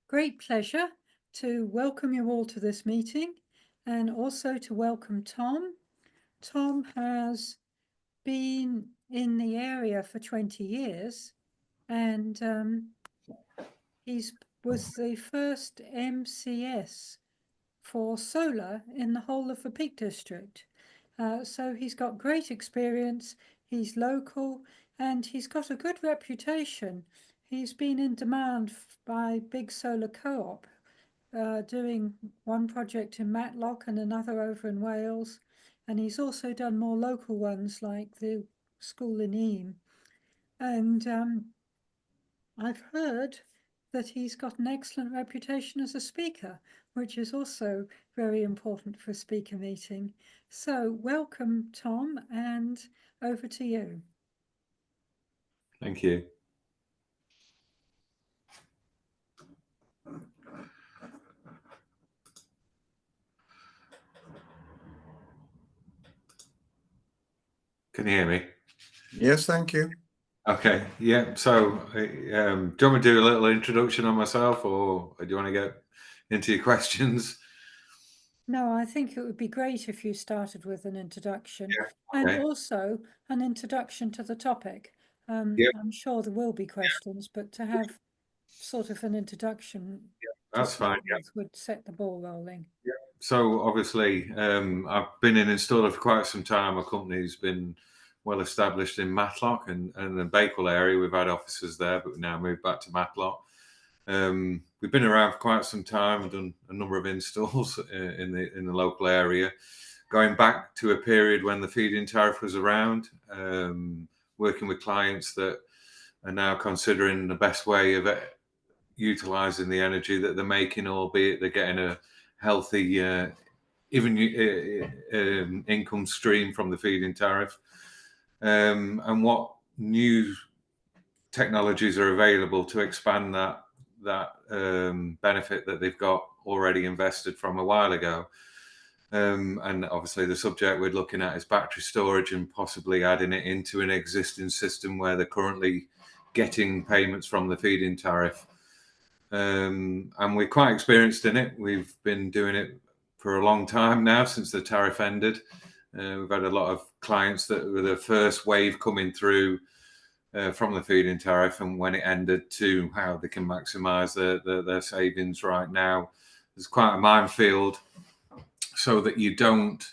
great pleasure to welcome you all to this meeting and also to welcome Tom. Tom has been in the area for 20 years and was the first MCS for solar in the whole of the Peak District. So he's got great experience, he's local, and he's got a good reputation. He's been in demand by big solar co-op, doing one project in Matlock and another over in Wales. And he's also done more local ones like the school in Eam. And I've heard that he's got an excellent reputation as a speaker, which is also very important for a speaker meeting. So welcome, Tom, and over to you. Thank you. Can you hear me? Yes, thank you. Okay, yeah. So, do you want me to do a little introduction on myself, or do you want to get into your questions? No, I think it would be great if you started with an introduction, Yeah, okay. and also an introduction to the topic. Yeah. I'm sure there will be questions, but to have sort of an introduction That's fine. Yeah. would set the ball rolling. Yeah. So obviously, I've been an installer for quite some time. My company's been well established in Matlock and the Bakewell area. We've had offices there, but we've now moved back to Matlock. We've been around for quite some time, done a number of installs in the local area, going back to a period when the feed-in tariff was around, working with clients that are now considering the best way of utilising the energy that they're making, albeit they're getting a healthy income stream from the feed-in tariff, and what new technologies are available to expand that benefit that they've got already invested from a while ago. And obviously the subject we're looking at is battery storage and possibly adding it into an existing system where they're currently getting payments from the feed-in tariff. And we're quite experienced in it. We've been doing it for a long time now, since the tariff ended. We've had a lot of clients that were the first wave coming through from the feed-in tariff, and when it ended, to how they can maximise their savings right now. There's quite a minefield, so that you don't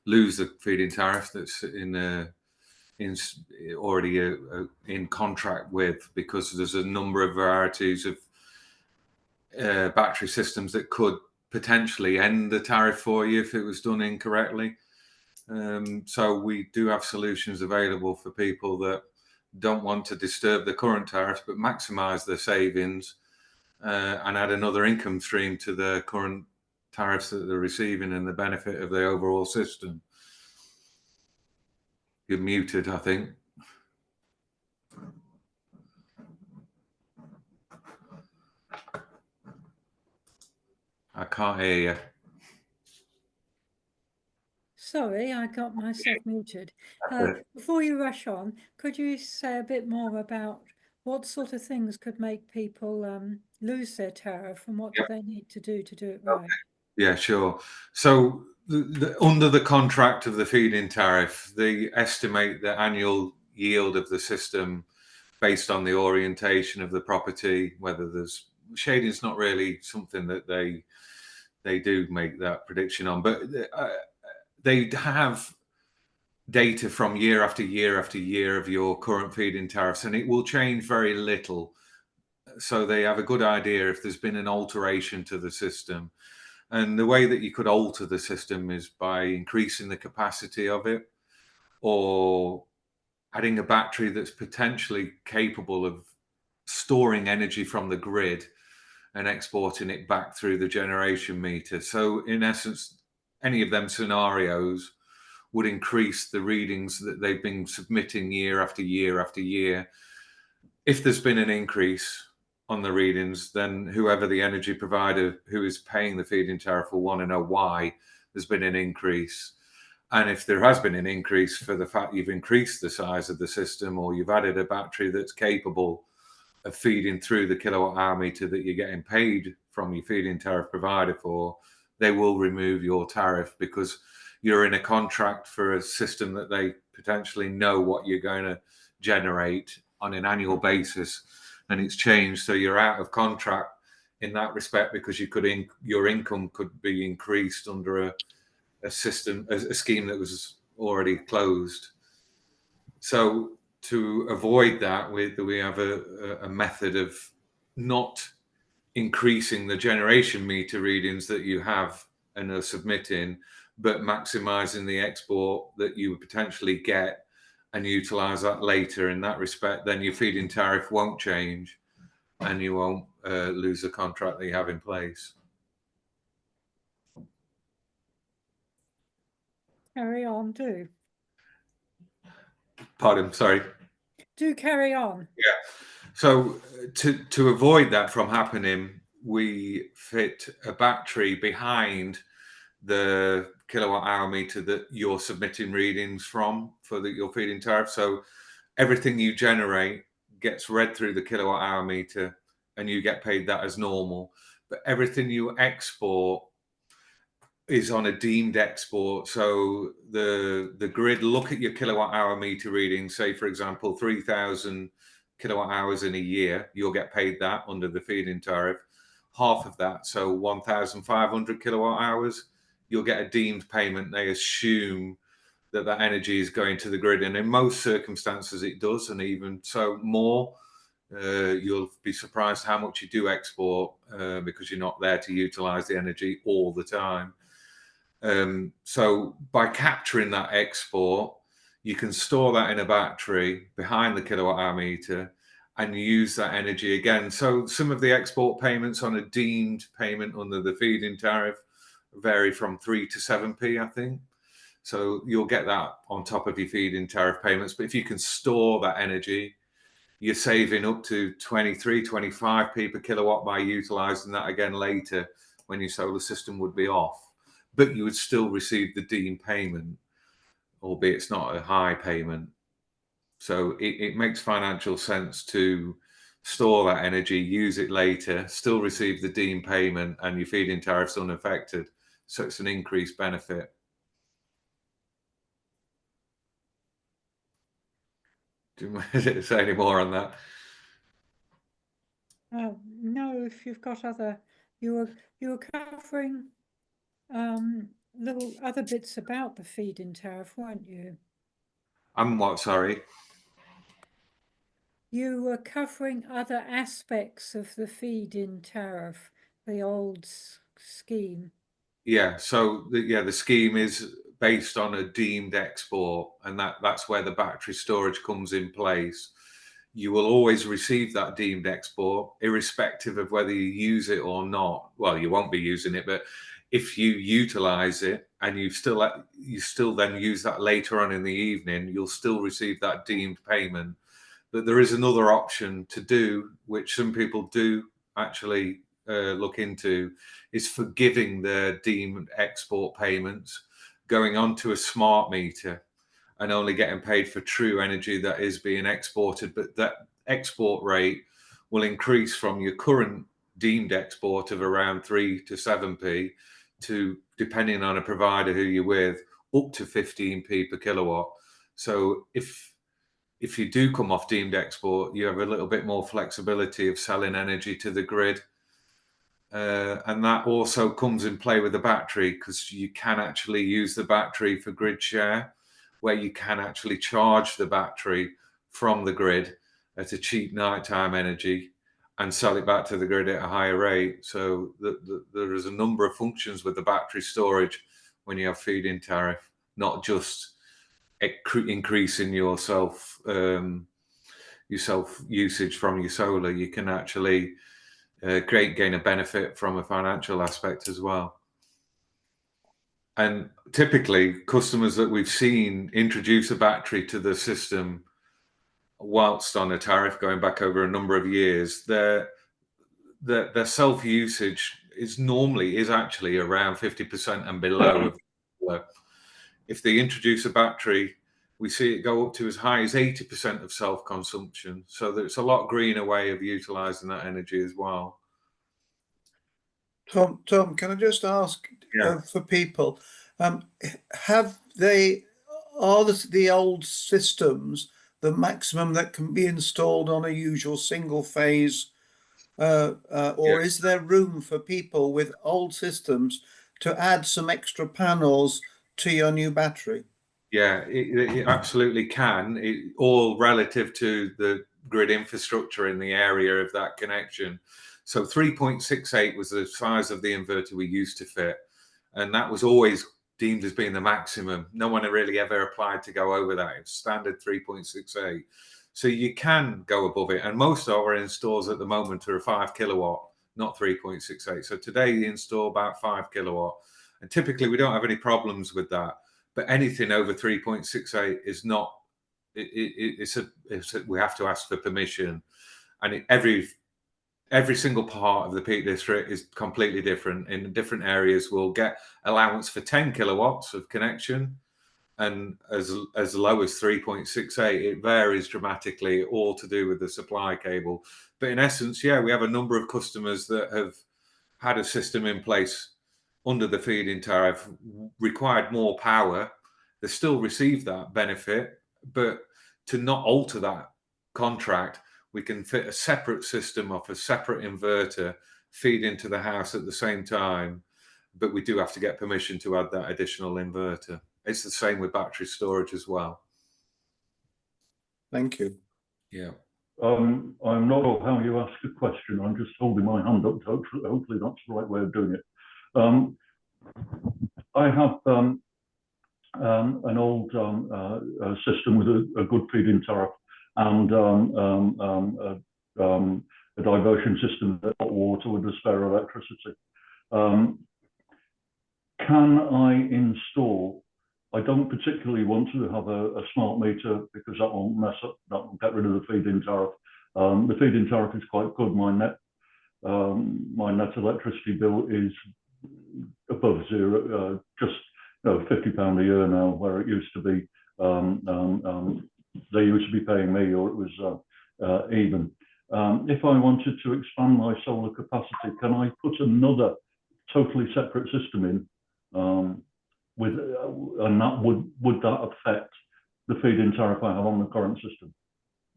lose the feed-in tariff that's already in contract with, because there's a number of varieties of battery systems that could potentially end the tariff for you if it was done incorrectly. So we do have solutions available for people that don't want to disturb the current tariffs but maximize their savings and add another income stream to the current tariffs that they're receiving and the benefit of the overall system. You're muted, I think. I can't hear you. Sorry, I got myself muted. Before you rush on, could you say a bit more about what sort of things could make people lose their tariff, and what do they need to do it right? Yeah, sure. So under the contract of the feed-in tariff, they estimate the annual yield of the system based on the orientation of the property. Whether there's shading is not really something that they do make that prediction on, but they have data from year after year after year of your current feed-in tariffs, and it will change very little. So they have a good idea if there's been an alteration to the system. And the way that you could alter the system is by increasing the capacity of it, or adding a battery that's potentially capable of storing energy from the grid and exporting it back through the generation meter. So in essence, any of them scenarios would increase the readings that they've been submitting year after year after year. If there's been an increase on the readings, then whoever the energy provider who is paying the feed-in tariff will want to know why there's been an increase. And if there has been an increase for the fact you've increased the size of the system, or you've added a battery that's capable feeding through the kilowatt hour meter that you're getting paid from your feed-in tariff provider for, they will remove your tariff because you're in a contract for a system that they potentially know what you're going to generate on an annual basis, and it's changed. So you're out of contract in that respect because your income could be increased under a system, a scheme that was already closed. So to avoid that, we have a method of not increasing the generation meter readings that you have and are submitting, but maximizing the export that you would potentially get and utilize that later. In that respect, then your feed-in tariff won't change and you won't lose the contract that you have in place. Carry on, do. Pardon, sorry. Do carry on. Yeah. So to avoid that from happening, we fit a battery behind the kilowatt hour meter that you're submitting readings from for your feed-in tariff. So everything you generate gets read through the kilowatt hour meter and you get paid that as normal. But everything you export is on a deemed export. So the grid look at your kilowatt hour meter reading, say for example 3,000 kilowatt hours in a year, you'll get paid that under the feed-in tariff. Half of that, so 1,500 kilowatt hours, you'll get a deemed payment. They assume that energy is going to the grid, and in most circumstances it does, and even so more. You'll be surprised how much you do export because you're not there to utilize the energy all the time. So by capturing that export, you can store that in a battery behind the kilowatt hour meter and use that energy again. So some of the export payments on a deemed payment under the feed-in tariff vary from 3 to 7p, I think. So you'll get that on top of your feed-in tariff payments. But if you can store that energy, you're saving up to 23, 25p per kilowatt by utilizing that again later when your solar system would be off. But you would still receive the deemed payment, albeit it's not a high payment. So it makes financial sense to store that energy, use it later, still receive the deemed payment, and your feed-in tariff's unaffected. So it's an increased benefit. Do you want to say any more on that? No, if you've got other, you were covering little other bits about the feed-in tariff, weren't you? I'm what, sorry? You were covering other aspects of the feed-in tariff, the old scheme. Yeah, so the scheme is based on a deemed export, and that's where the battery storage comes in place. You will always receive that deemed export, irrespective of whether you use it or not. Well, you won't be using it, but if you utilize it and you still then use that later on in the evening, you'll still receive that deemed payment. But there is another option to do, which some people do actually look into, is forgiving the deemed export payments, going onto a smart meter and only getting paid for true energy that is being exported. But that export rate will increase from your current deemed export of around 3 to 7p to, depending on a provider who you're with, up to 15p per kilowatt. So if you do come off deemed export, you have a little bit more flexibility of selling energy to the grid. And that also comes in play with the battery, because you can actually use the battery for grid share, where you can actually charge the battery from the grid at a cheap nighttime energy and sell it back to the grid at a higher rate. So there is a number of functions with the battery storage when you have feed-in tariff, not just increasing your self usage from your solar. You can actually gain a benefit from a financial aspect as well. And typically, customers that we've seen introduce a battery to the system whilst on a tariff, going back over a number of years, their self usage is actually around 50% and below. If they introduce a battery we see it go up to as high as 80% of self-consumption. So there's a lot greener way of utilizing that energy as well. Tom, can I just ask Yeah. for people, are the old systems the maximum that can be installed on a usual single phase, or is there room for people with old systems to add some extra panels to your new battery? Yeah, it absolutely can. All relative to the grid infrastructure in the area of that connection. So 3.68 was the size of the inverter we used to fit, and that was always deemed as being the maximum. No one really ever applied to go over that. It's standard 3.68. So you can go above it, and most of our installs at the moment are a 5 kilowatt, not 3.68. So today you install about 5 kilowatt, and typically we don't have any problems with that. But anything over 3.68 is not. We have to ask for permission, and every single part of the Peak District is completely different. In different areas, we'll get allowance for 10 kilowatts of connection, and as low as 3.68. It varies dramatically, all to do with the supply cable. But in essence, yeah, we have a number of customers that have had a system in place under the feed-in tariff, required more power. They still receive that benefit, but to not alter that contract, we can fit a separate system off a separate inverter, feed into the house at the same time, but we do have to get permission to add that additional inverter. It's the same with battery storage as well. Thank you. Yeah. I'm not sure how you asked a question. I'm just holding my hand up. Hopefully that's the right way of doing it. I have an old system with a good feed-in tariff and a diversion system of hot water with a spare electricity. Can I install? I don't particularly want to have a smart meter because that won't mess up. That will get rid of the feed-in tariff. The feed-in tariff is quite good. My net electricity bill is above zero, just £50 a year now, where it used to be. They used to be paying me, or it was even. If I wanted to expand my solar capacity, can I put another totally separate system in? And that would that affect the feed-in tariff I have on the current system?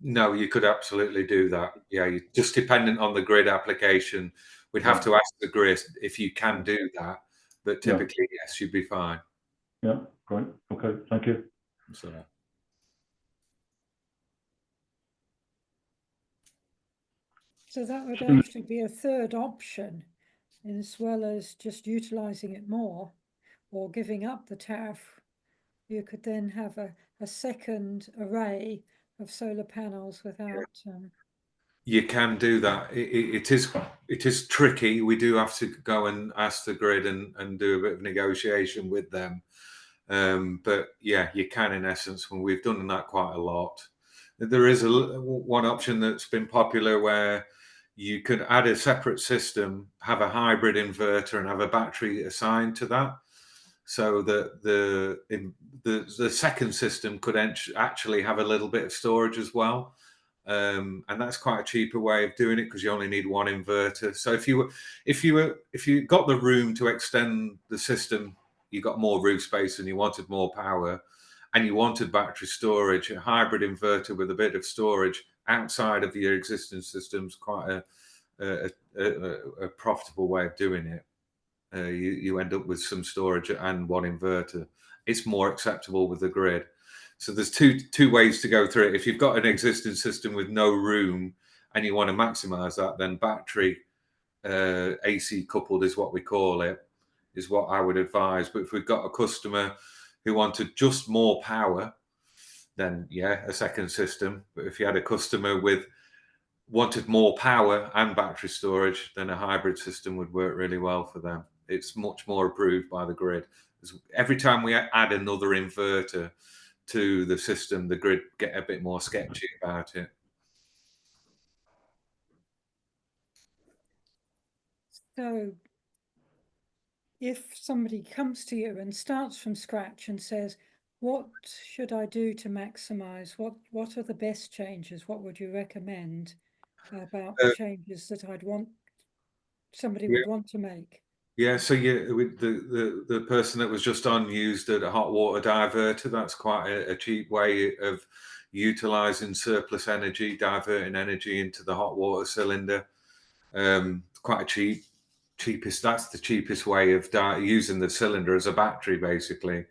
No, you could absolutely do that. Yeah, you're just dependent on the grid application. We'd have to ask the grid if you can do that, but typically, yes, you'd be fine. Yeah, great. Okay, thank you. So that would actually be a third option, as well as just utilizing it more or giving up the tariff. You could then have a second array of solar panels without. You can do that. It is tricky. We do have to go and ask the grid and do a bit of negotiation with them. But yeah, you can in essence, when we've done that quite a lot. There is one option that's been popular where you could add a separate system, have a hybrid inverter, and have a battery assigned to that, so that the second system could actually have a little bit of storage as well. And that's quite a cheaper way of doing it because you only need one inverter. So if you got the room to extend the system, you got more roof space and you wanted more power, and you wanted battery storage, a hybrid inverter with a bit of storage outside of your existing system's quite a profitable way of doing it. You end up with some storage and one inverter. It's more acceptable with the grid. So there's two ways to go through it. If you've got an existing system with no room and you want to maximize that, then battery AC coupled is what we call it, is what I would advise. But if we've got a customer who wanted just more power, then yeah, a second system. But if you had a customer wanted more power and battery storage, then a hybrid system would work really well for them. It's much more approved by the grid. Every time we add another inverter to the system, the grid get a bit more sketchy about it. So if somebody comes to you and starts from scratch and says, What should I do to maximize? What are the best changes? What would you recommend about Uh, changes that somebody yeah, would want to make? yeah. So with the person that was just on used a hot water diverter. That's quite a cheap way of utilizing surplus energy, diverting energy into the hot water cylinder. Quite cheapest. That's the cheapest way of using the cylinder as a battery, basically.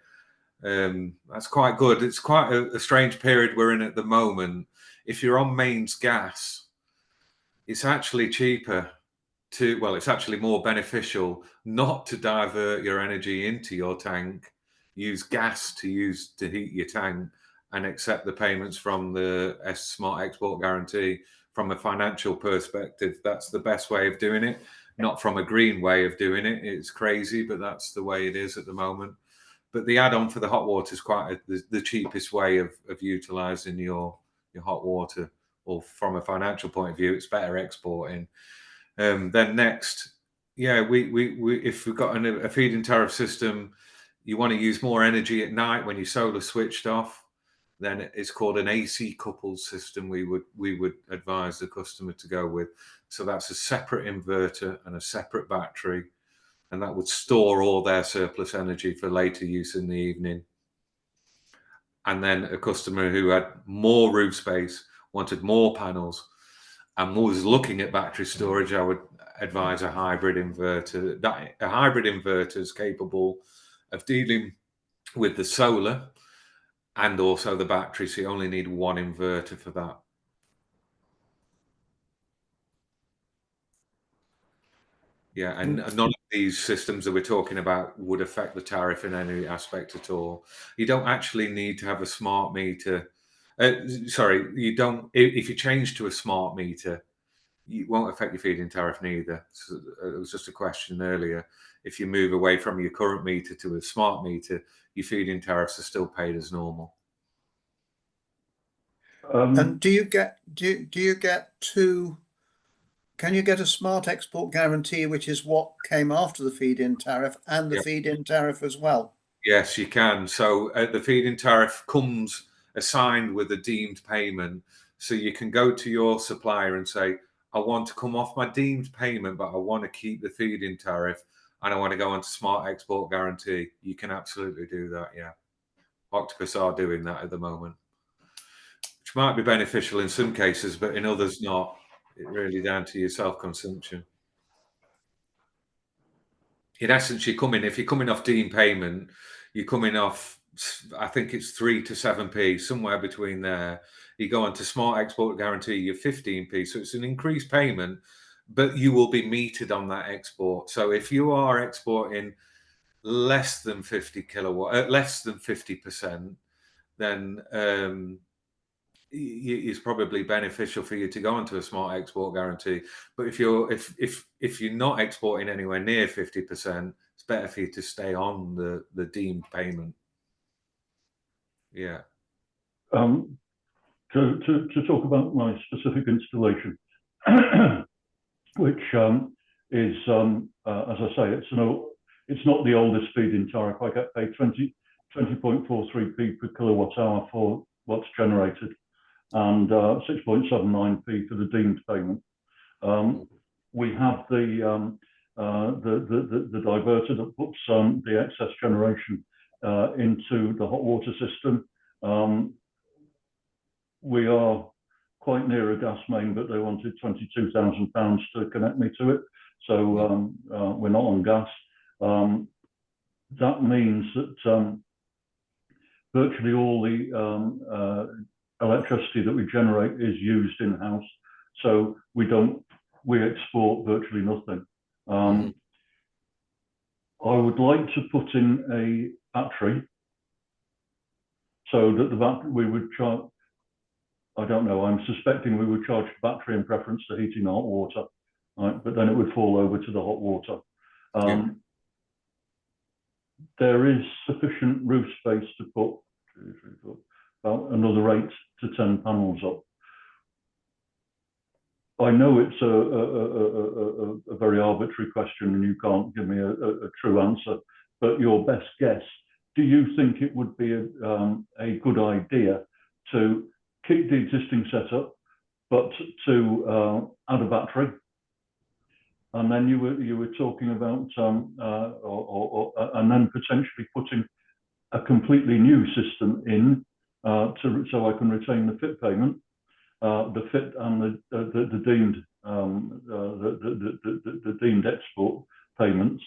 That's quite good. It's quite a strange period we're in at the moment. If you're on mains gas, it's actually cheaper it's actually more beneficial not to divert your energy into your tank, use gas to heat your tank, and accept the payments from the Smart Export Guarantee. From a financial perspective, that's the best way of doing it, not from a green way of doing it. It's crazy, but that's the way it is at the moment. But the add-on for the hot water is quite the cheapest way of utilizing your hot water, or from a financial point of view, it's better exporting. Then next, yeah, we if we've got a feed-in tariff system, you want to use more energy at night when your solar switched off, then it's called an AC coupled system. We would advise the customer to go with. So that's a separate inverter and a separate battery, and that would store all their surplus energy for later use in the evening. And then a customer who had more roof space, wanted more panels, and was looking at battery storage, I would advise a hybrid inverter. A hybrid inverter is capable of dealing with the solar and also the battery, so you only need one inverter for that. Yeah, and none of these systems that we're talking about would affect the tariff in any aspect at all. You don't actually need to have a smart meter. Sorry, you don't. If you change to a smart meter, it won't affect your feed-in tariff neither. So it was just a question earlier. If you move away from your current meter to a smart meter, your feed-in tariffs are still paid as normal. And do you get can you get a smart export guarantee, which is what came after the feed-in tariff, and the feed-in tariff as well? Yes, you can. So the feed-in tariff comes assigned with a deemed payment. So you can go to your supplier and say, I want to come off my deemed payment, but I want to keep the feed-in tariff and I want to go on to smart export guarantee. You can absolutely do that, yeah. Octopus are doing that at the moment, which might be beneficial in some cases, but in others not. It's really down to your self-consumption. In essence, if you're coming off deemed payment, you're coming off, I think it's 3 to 7p, somewhere between there. You go on to smart export guarantee, you're 15p. So it's an increased payment, but you will be metered on that export. So if you are exporting less than 50 kilowatt, less than 50%, then it's probably beneficial for you to go into a smart export guarantee. But if you're not exporting anywhere near 50%, it's better for you to stay on the deemed payment. Yeah. To talk about my specific installation, which is, as I say, it's not the oldest feed-in tariff. I get paid 20.43p per kilowatt hour for what's generated, and 6.79p for the deemed payment. We have the diverter that puts the excess generation into the hot water system. We are quite near a gas main, but they wanted £22,000 to connect me to it, so we're not on gas. That means that virtually all the electricity that we generate is used in-house, so we export virtually nothing. I would like to put in a battery so that the battery we would charge. I don't know. I'm suspecting we would charge the battery in preference to heating the hot water, right? But then it would fall over to the hot water. There is sufficient roof space to put about another 8 to 10 panels up. I know it's a very arbitrary question and you can't give me a true answer, but your best guess do you think it would be a good idea to keep the existing setup, but to add a battery? And then you were talking about and then potentially putting a completely new system in so I can retain the FIT payment, the FIT and the deemed the deemed export payments,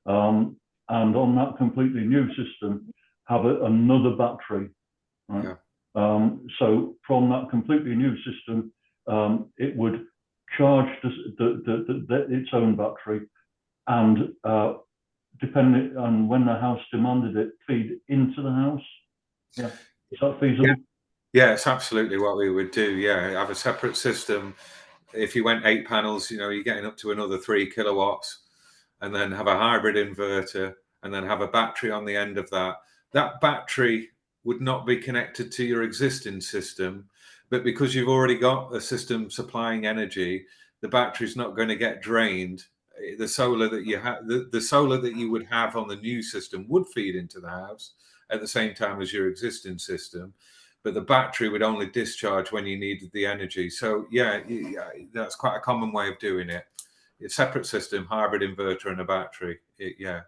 and on that completely new system have another battery, right? Yeah. So from that completely new system, it would charge its own battery, and depending on when the house demanded it, feed into the house. Yeah, is that feasible? Yeah, it's absolutely what we would do. Yeah, have a separate system. If you went 8 panels, you're getting up to another 3 kilowatts, and then have a hybrid inverter, and then have a battery on the end of that. That battery would not be connected to your existing system, but because you've already got a system supplying energy, the battery's not going to get drained. The solar that you have, the solar that you would have on the new system would feed into the house at the same time as your existing system, but the battery would only discharge when you needed the energy. So yeah, that's quite a common way of doing it. A separate system, hybrid inverter and a battery. Yeah,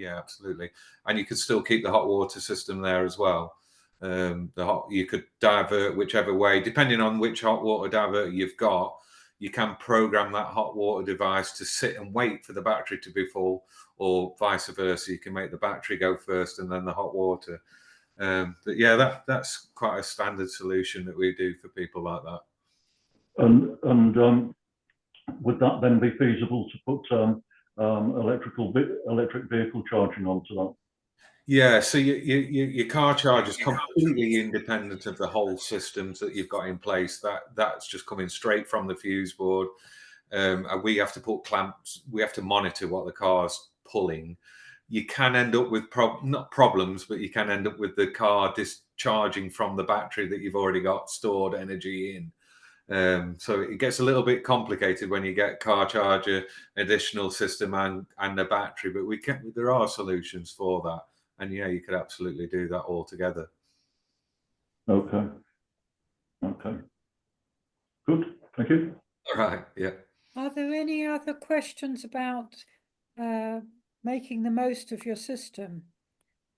absolutely. And you could still keep the hot water system there as well. You could divert whichever way, depending on which hot water diverter you've got. You can program that hot water device to sit and wait for the battery to be full, or vice versa. You can make the battery go first and then the hot water. But yeah, that's quite a standard solution that we do for people like that. And would that then be feasible to put electric vehicle charging onto that? Yeah, so your car charge is completely independent of the whole systems that you've got in place. That's just coming straight from the fuse board. And we have to put clamps. We have to monitor what the car's pulling. You can end up with not problems, but you can end up with the car discharging from the battery that you've already got stored energy in. So it gets a little bit complicated when you get car charger, additional system, and a battery. But there are solutions for that. And yeah, you could absolutely do that all together. Okay. Good. Thank you. All right. Yeah. Are there any other questions about making the most of your system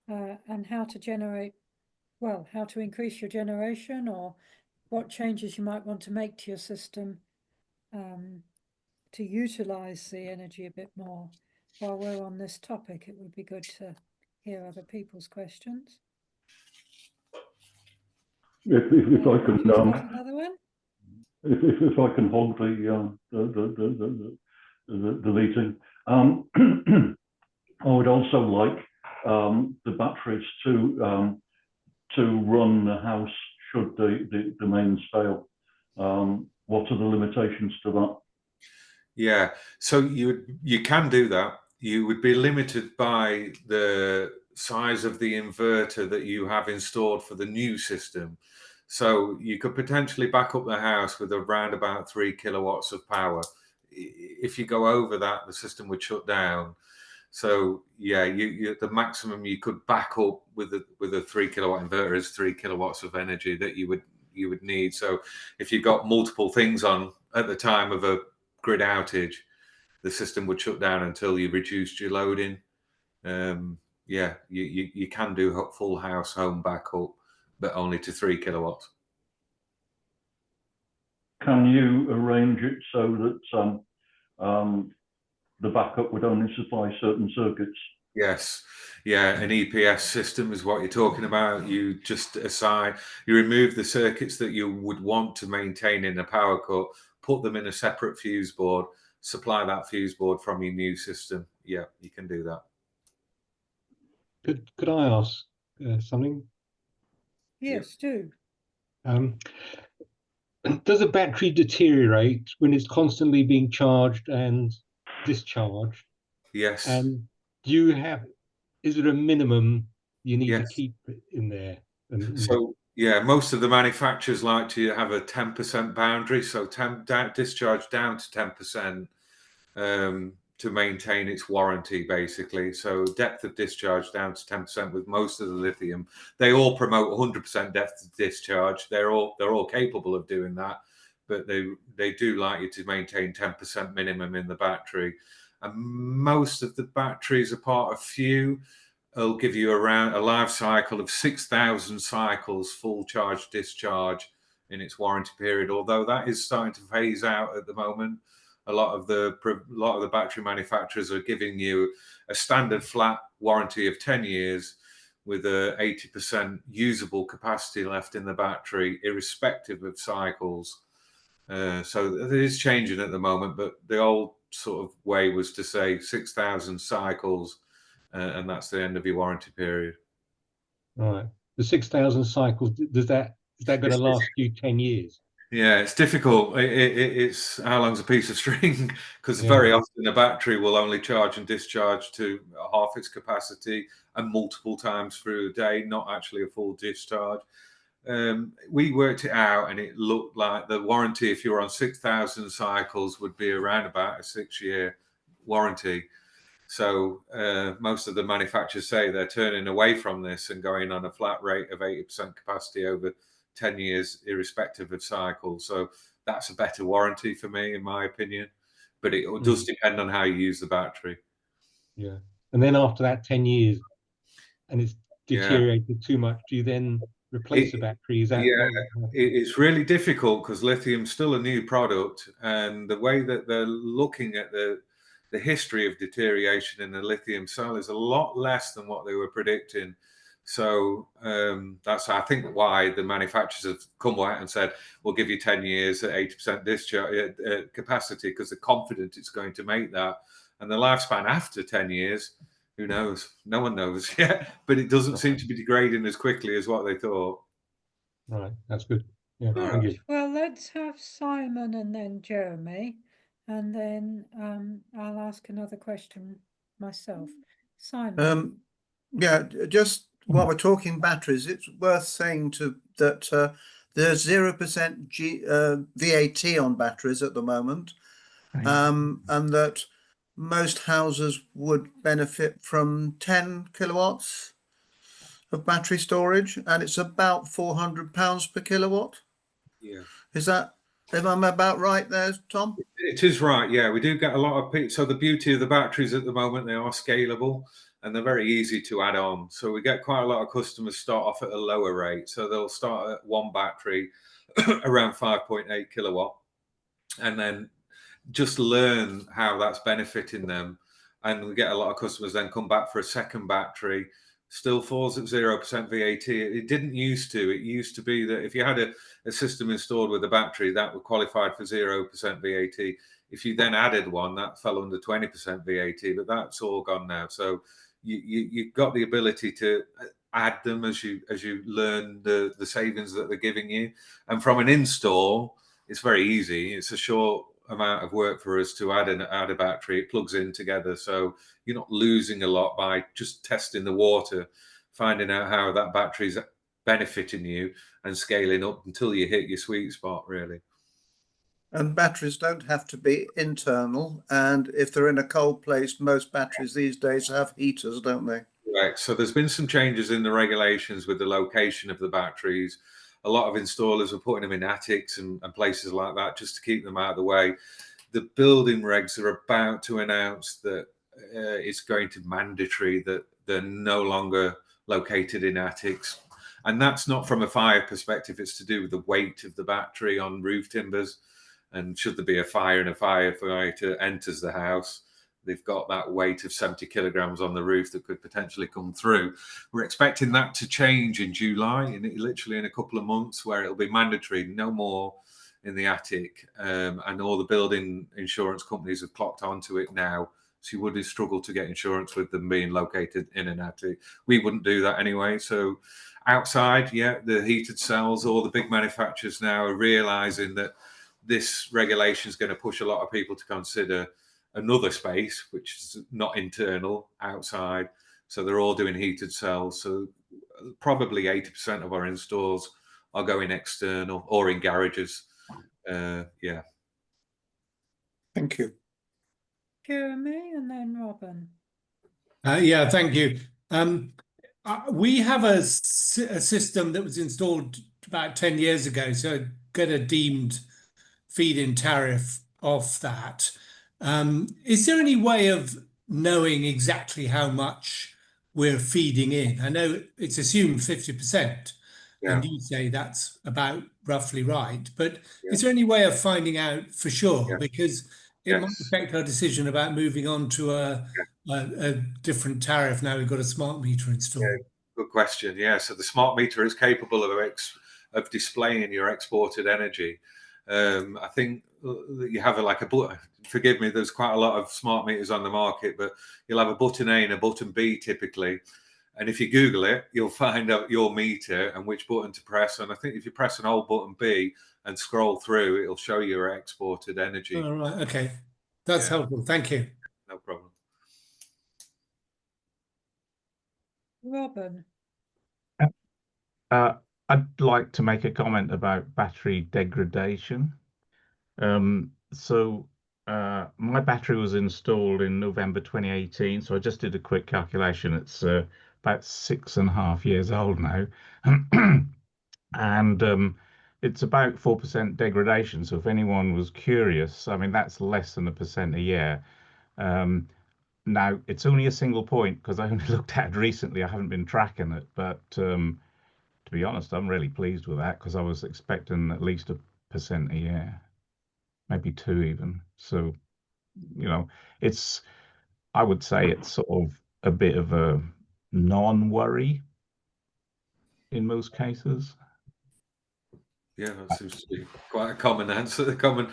and how to increase your generation, or what changes you might want to make to your system to utilize the energy a bit more? While we're on this topic, it would be good to hear other people's questions. If I can, another one. If I can hold the meeting, I would also like the batteries to run the house should the mains fail. What are the limitations to that? Yeah, so you can do that. You would be limited by the size of the inverter that you have installed for the new system. So you could potentially back up the house with around about 3 kilowatts of power. If you go over that, the system would shut down. So yeah, the maximum you could back up with a 3 kilowatt inverter is 3 kilowatts of energy that you would need. So if you've got multiple things on at the time of a grid outage, the system would shut down until you reduced your loading. Yeah, you can do full house home backup, but only to 3 kilowatts. Can you arrange it so that the backup would only supply certain circuits? Yes, yeah, an EPS system is what you're talking about. You just you remove the circuits that you would want to maintain in a power cut, put them in a separate fuse board, supply that fuse board from your new system. Yeah, you can do that. Could I ask something? Yes, do. Does a battery deteriorate when it's constantly being charged and discharged? Yes. And is it a minimum you need to keep in there? So yeah, most of the manufacturers like to have a 10% boundary, so discharge down to 10% to maintain its warranty, basically. So depth of discharge down to 10% with most of the lithium. They all promote 100% depth of discharge. They're all capable of doing that, but they do like you to maintain 10% minimum in the battery. And most of the batteries, apart a few, will give you around a life cycle of 6,000 cycles full charge discharge in its warranty period, although that is starting to phase out at the moment. A lot of the battery manufacturers are giving you a standard flat warranty of 10 years with a 80% usable capacity left in the battery, irrespective of cycles. So it is changing at the moment, but the old sort of way was to say 6,000 cycles, and that's the end of your warranty period. Right. The 6,000 cycles, is that going to last you 10 years? Yeah, it's difficult. It's how long's a piece of string? Because very often a battery will only charge and discharge to half its capacity and multiple times through a day, not actually a full discharge. We worked it out, and it looked like the warranty, if you're on 6,000 cycles, would be around about a 6-year warranty. So most of the manufacturers say they're turning away from this and going on a flat rate of 80% capacity over 10 years, irrespective of cycles. So that's a better warranty for me, in my opinion. But it does depend on how you use the battery. Yeah. And then after that 10 years, and it's deteriorated too much, do you then replace the battery? Is that it's really difficult because lithium's still a new product, and the way that they're looking at the history of deterioration in the lithium cell is a lot less than what they were predicting. So that's, I think, why the manufacturers have come out and said, we'll give you 10 years at 80% discharge capacity, because they're confident it's going to make that. And the lifespan after 10 years, who knows? No one knows yet, but it doesn't seem to be degrading as quickly as what they thought. Right, that's good. Yeah, All thank right. you. Well, let's have Simon and then Jeremy, and then I'll ask another question myself. Simon. Yeah, just while we're talking batteries, it's worth saying that there's 0% VAT on batteries at the moment, and that most houses would benefit from 10 kilowatts of battery storage, and it's about £400 per kilowatt. Yeah. Am I about right there, Tom? It is right, yeah. We do get a lot of people. So the beauty of the batteries at the moment, they are scalable and they're very easy to add on. So we get quite a lot of customers start off at a lower rate. So they'll start at one battery around 5.8 kilowatt, and then just learn how that's benefiting them. And we get a lot of customers then come back for a second battery, still falls at 0% VAT. It didn't used to. It used to be that if you had a system installed with a battery, that would qualify for 0% VAT. If you then added one, that fell under 20% VAT, but that's all gone now. So you've got the ability to add them as you learn the savings that they're giving you. And from an install, it's very easy. It's a short amount of work for us to add a battery. It plugs in together, so you're not losing a lot by just testing the water, finding out how that battery's benefiting you, and scaling up until you hit your sweet spot, really. And batteries don't have to be internal, and if they're in a cold place, most batteries these days have heaters, don't they? Right. So there's been some changes in the regulations with the location of the batteries. A lot of installers are putting them in attics and places like that just to keep them out of the way. The building regs are about to announce that it's going to be mandatory that they're no longer located in attics. And that's not from a fire perspective. It's to do with the weight of the battery on roof timbers. And should there be a fire and a firefighter enters the house, they've got that weight of 70 kilograms on the roof that could potentially come through. We're expecting that to change in July, literally in a couple of months, where it'll be mandatory, no more in the attic. And all the building insurance companies have clocked onto it now. So you would struggle to get insurance with them being located in an attic. We wouldn't do that anyway. So outside, yeah, the heated cells, all the big manufacturers now are realizing that this regulation is going to push a lot of people to consider another space, which is not internal, outside. So they're all doing heated cells. So probably 80% of our installs are going external or in garages. Yeah. Thank you. Jeremy and then Robin. Yeah, thank you. We have a system that was installed about 10 years ago, so get a deemed feed-in tariff off that. Is there any way of knowing exactly how much we're feeding in? I know it's assumed 50%, and you say that's about roughly right, but is there any way of finding out for sure? Because it might affect our decision about moving on to a different tariff now we've got a smart meter installed. Yeah, good question. Yeah, so the smart meter is capable of displaying your exported energy. I think that you have like a button. Forgive me, there's quite a lot of smart meters on the market, but you'll have a button A and a button B typically. And if you Google it, you'll find out your meter and which button to press. And I think if you press an old button B and scroll through, it'll show you your exported energy. All right, okay. That's helpful. Thank you. No problem. Robin. I'd like to make a comment about battery degradation. My battery was installed in November 2018, so I just did a quick calculation. It's about 6.5 years old now. And it's about 4% degradation. So if anyone was curious, I mean, that's less than 1% a year. Now, it's only a single point because I only looked at it recently. I haven't been tracking it, but to be honest, I'm really pleased with that because I was expecting at least 1% a year, maybe 2 even. So, you know, I would say it's sort of a bit of a non-worry in most cases. Yeah, that seems to be quite a common answer. The common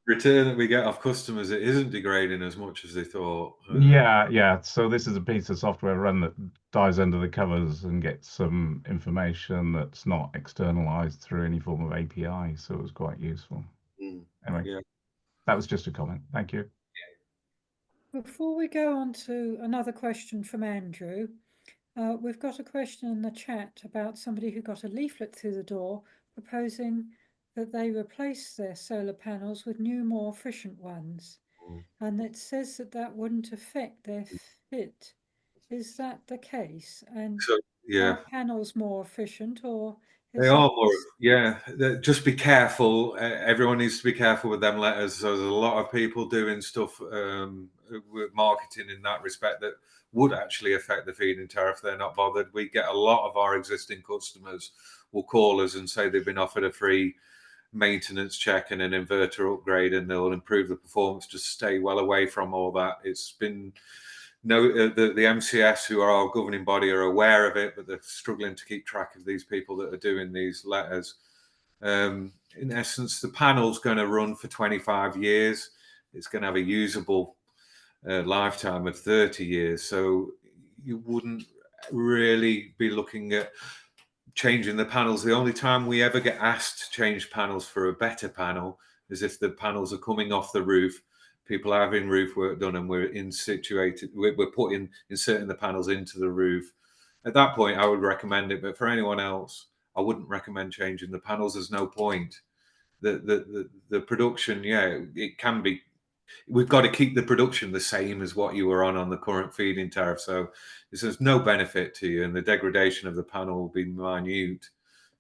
return that we get off customers, it isn't degrading as much as they thought. Yeah. So this is a piece of software run that dives under the covers and gets some information that's not externalized through any form of API. So it was quite useful. Anyway, that was just a comment. Thank you. Before we go on to another question from Andrew, we've got a question in the chat about somebody who got a leaflet through the door proposing that they replace their solar panels with new, more efficient ones. And it says that that wouldn't affect their FIT. Is that the case? And are panels more efficient, or they are more? Yeah, just be careful. Everyone needs to be careful with them letters. So there's a lot of people doing stuff with marketing in that respect that would actually affect the feed-in tariff. They're not bothered. We get a lot of our existing customers will call us and say they've been offered a free maintenance check and an inverter upgrade, and they'll improve the performance. Just stay well away from all that. It's been the MCS, who are our governing body, are aware of it, but they're struggling to keep track of these people that are doing these letters. In essence, the panel's going to run for 25 years. It's going to have a usable lifetime of 30 years. So you wouldn't really be looking at changing the panels. The only time we ever get asked to change panels for a better panel is if the panels are coming off the roof. People are having roof work done and we're inserting the panels into the roof. At that point, I would recommend it. But for anyone else, I wouldn't recommend changing the panels. There's no point. The production, it can be. We've got to keep the production the same as what you were on the current feed-in tariff. So there's no benefit to you, and the degradation of the panel will be minute.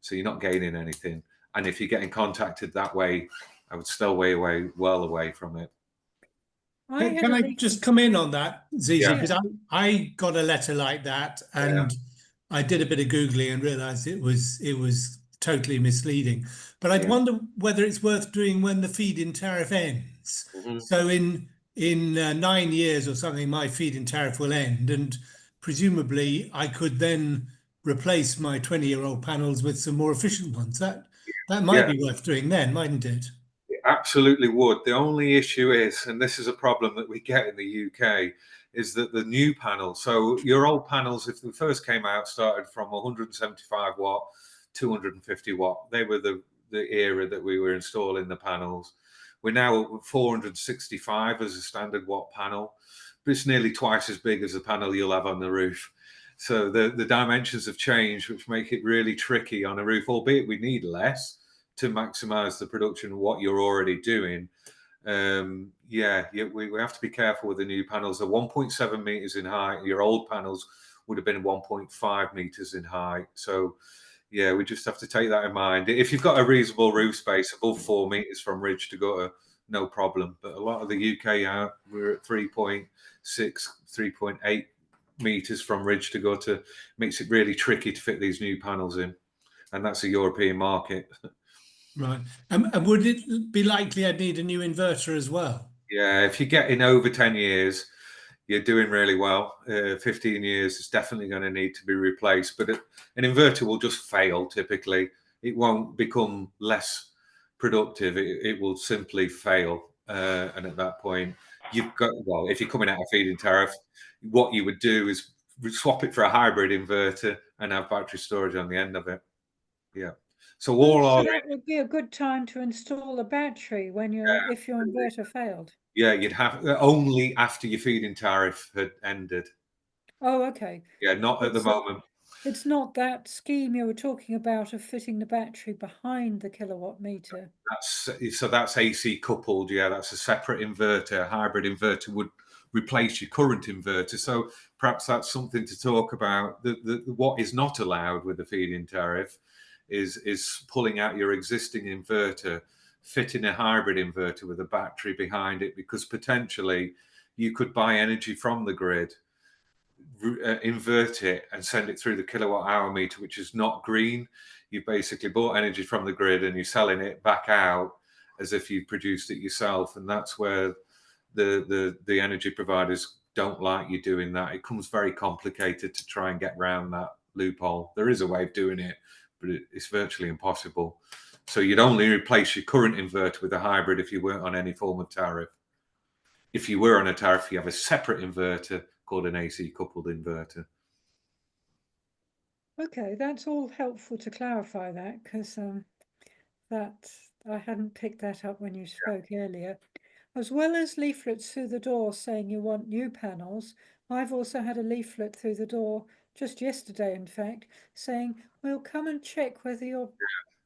So you're not gaining anything. And if you're getting contacted that way, I would still well away from it. Can I just come in on that, Zizi? Because I got a letter like that, and I did a bit of Googling and realised it was totally misleading. But I'd wonder whether it's worth doing when the feed-in tariff ends. So in 9 years or something, my feed-in tariff will end, and presumably I could then replace my 20-year-old panels with some more efficient ones. That might be worth doing then, mightn't it? It absolutely would. The only issue is, and this is a problem that we get in the UK, is that the new panels, so your old panels, if they first came out, started from 175 watt, 250 watt. They were the era that we were installing the panels. We're now at 465 as a standard watt panel, but it's nearly twice as big as the panel you'll have on the roof. So the dimensions have changed, which make it really tricky on a roof, albeit we need less to maximize the production of what you're already doing. Yeah, we have to be careful with the new panels. They're 1.7 meters in height. Your old panels would have been 1.5 meters in height. So yeah, we just have to take that in mind. If you've got a reasonable roof space above 4 meters from ridge to gutter, no problem. But a lot of the UK we're at 3.6, 3.8 meters from ridge to gutter. Makes it really tricky to fit these new panels in, and that's a European market. Right. And would it be likely I'd need a new inverter as well? Yeah, if you're getting over 10 years, you're doing really well. 15 years is definitely going to need to be replaced, but an inverter will just fail typically. It won't become less productive. It will simply fail. And at that point, you've got, well, if you're coming out of feed-in tariff, what you would do is swap it for a hybrid inverter and have battery storage on the end of it. Yeah. So So that would be a good time to install a battery when if your inverter failed. Yeah, you'd have only after your feed-in tariff had ended. Oh, okay. Yeah, not at the moment. It's not that scheme you were talking about of fitting the battery behind the kilowatt meter. That's AC coupled. Yeah, that's a separate inverter. A hybrid inverter would replace your current inverter. So perhaps that's something to talk about. What is not allowed with the feed-in tariff is pulling out your existing inverter, fitting a hybrid inverter with a battery behind it, because potentially you could buy energy from the grid, invert it and send it through the kilowatt hour meter, which is not green. You basically bought energy from the grid and you're selling it back out as if you produced it yourself. And that's where the energy providers don't like you doing that. It becomes very complicated to try and get around that loophole. There is a way of doing it, but it's virtually impossible. So you'd only replace your current inverter with a hybrid if you weren't on any form of tariff. If you were on a tariff, you have a separate inverter called an AC coupled inverter. Okay, that's all helpful to clarify that, because that I hadn't picked that up when you spoke earlier. As well as leaflets through the door saying you want new panels, I've also had a leaflet through the door just yesterday, in fact, saying we'll come and check whether your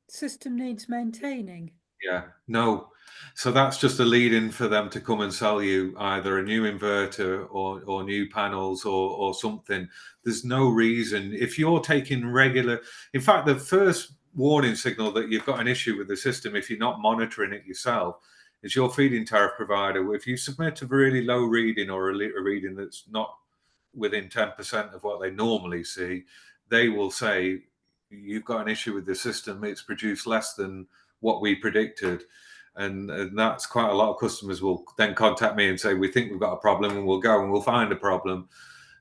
system needs maintaining. Yeah, no. So that's just a lead-in for them to come and sell you either a new inverter or new panels or something. There's no reason. If you're taking regular, in fact, the first warning signal that you've got an issue with the system, if you're not monitoring it yourself, is your feed-in tariff provider. If you submit a really low reading or a reading that's not within 10% of what they normally see, they will say, you've got an issue with the system. It's produced less than what we predicted. And that's quite a lot of customers will then contact me and say, we think we've got a problem, and we'll go and we'll find a problem.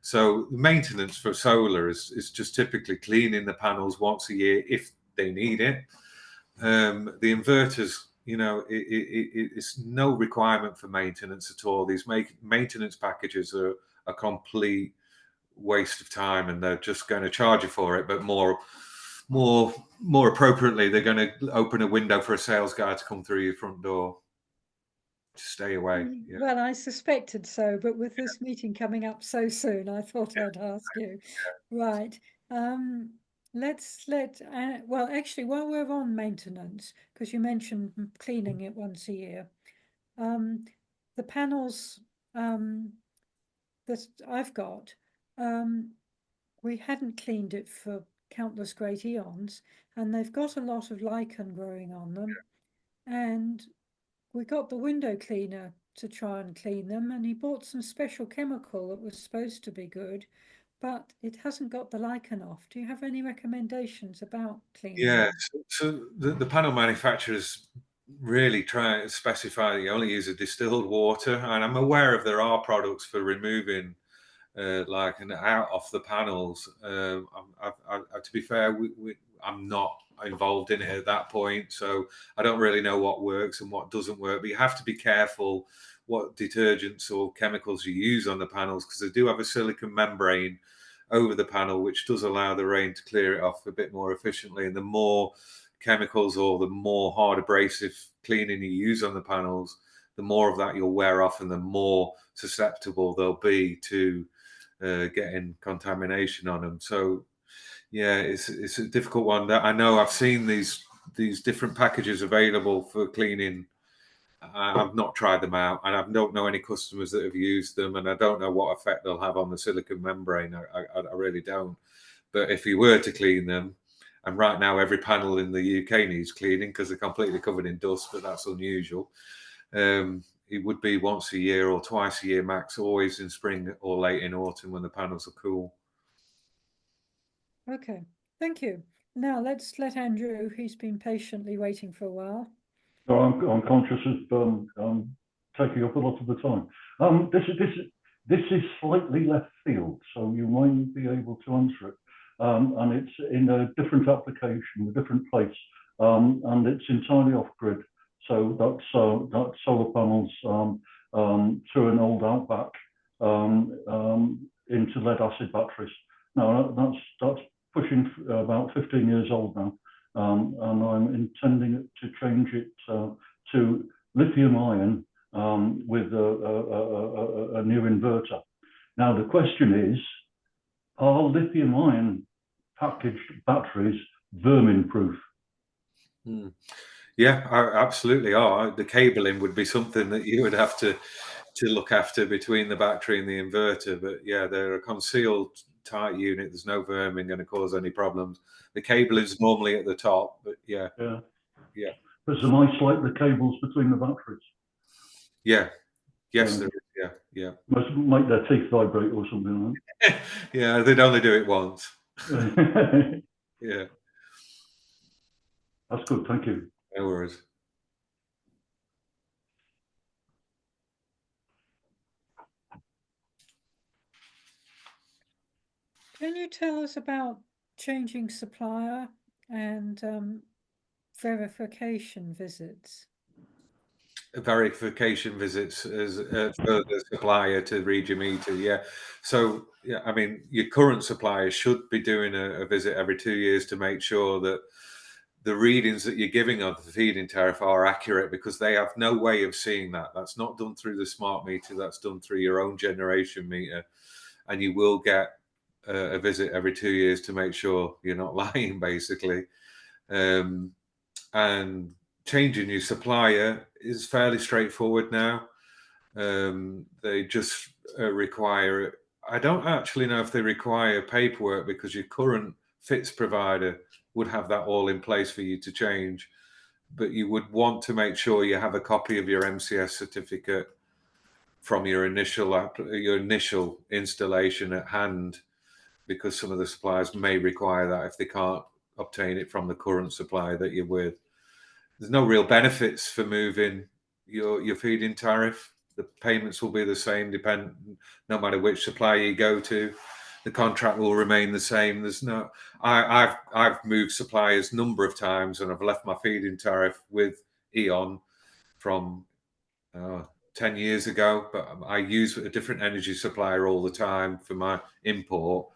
So maintenance for solar is just typically cleaning the panels once a year if they need it. The inverters, you know, it's no requirement for maintenance at all. These maintenance packages are a complete waste of time, and they're just going to charge you for it, but more appropriately, they're going to open a window for a sales guy to come through your front door. Stay away. Yeah. Well, I suspected so, but with this meeting coming up so soon, I thought I'd ask you. Right. Well, actually, while we're on maintenance, because you mentioned cleaning it once a year, the panels that I've got, we hadn't cleaned it for countless great eons, and they've got a lot of lichen growing on them. And we got the window cleaner to try and clean them, and he bought some special chemical that was supposed to be good, but it hasn't got the lichen off. Do you have any recommendations about cleaning? Yeah, so the panel manufacturers really try to specify that you only use a distilled water, and I'm aware of there are products for removing lichen out off the panels. To be fair, I'm not involved in it at that point, so I don't really know what works and what doesn't work. But you have to be careful what detergents or chemicals you use on the panels, because they do have a silicon membrane over the panel, which does allow the rain to clear it off a bit more efficiently. And the more chemicals or the more hard abrasive cleaning you use on the panels, the more of that you'll wear off, and the more susceptible they'll be to getting contamination on them. So yeah, it's a difficult one. That I know I've seen these different packages available for cleaning I've not tried them out, and I don't know any customers that have used them, and I don't know what effect they'll have on the silicon membrane. I really don't. But if you were to clean them, and right now every panel in the UK needs cleaning because they're completely covered in dust, but that's unusual. It would be once a year or twice a year max, always in spring or late in autumn when the panels are cool. Okay, thank you. Now let's let Andrew, who's been patiently waiting for a while. So I'm conscious of taking up a lot of the time. This is slightly left field, so you might be able to answer it. And it's in a different application, a different place, and it's entirely off grid. So that's solar panels through an old Outback into lead acid batteries. Now that's pushing about 15 years old now. And I'm intending to change it to lithium ion with a new inverter. Now the question is, are lithium ion packaged batteries vermin proof? Yeah, absolutely are. The cabling would be something that you would have to look after between the battery and the inverter. But yeah, they're a concealed tight unit. There's no vermin going to cause any problems. The cable is normally at the top, but yeah. But some ice like the cables between the batteries. Yeah. Yes, there is. Yeah. Must make their teeth vibrate or something like that. Yeah, they'd only do it once. Yeah. That's good. Thank you. No worries. Can you tell us about changing supplier and verification visits? Verification visits as for the supplier to read your meter. Yeah. So yeah, I mean, your current supplier should be doing a visit every 2 years to make sure that the readings that you're giving on the feed-in tariff are accurate, because they have no way of seeing that. That's not done through the smart meter. That's done through your own generation meter, and you will get a visit every 2 years to make sure you're not lying, basically. And changing your supplier is fairly straightforward now. They just require, I don't actually know if they require paperwork, because your current FITs provider would have that all in place for you to change. But you would want to make sure you have a copy of your MCS certificate from your initial installation at hand, because some of the suppliers may require that if they can't obtain it from the current supplier that you're with. There's no real benefits for moving your feed-in tariff. The payments will be the same, no matter which supplier you go to. The contract will remain the same. There's no. I've moved suppliers a number of times, and I've left my feed-in tariff with E.ON from 10 years ago. But I use a different energy supplier all the time for my import.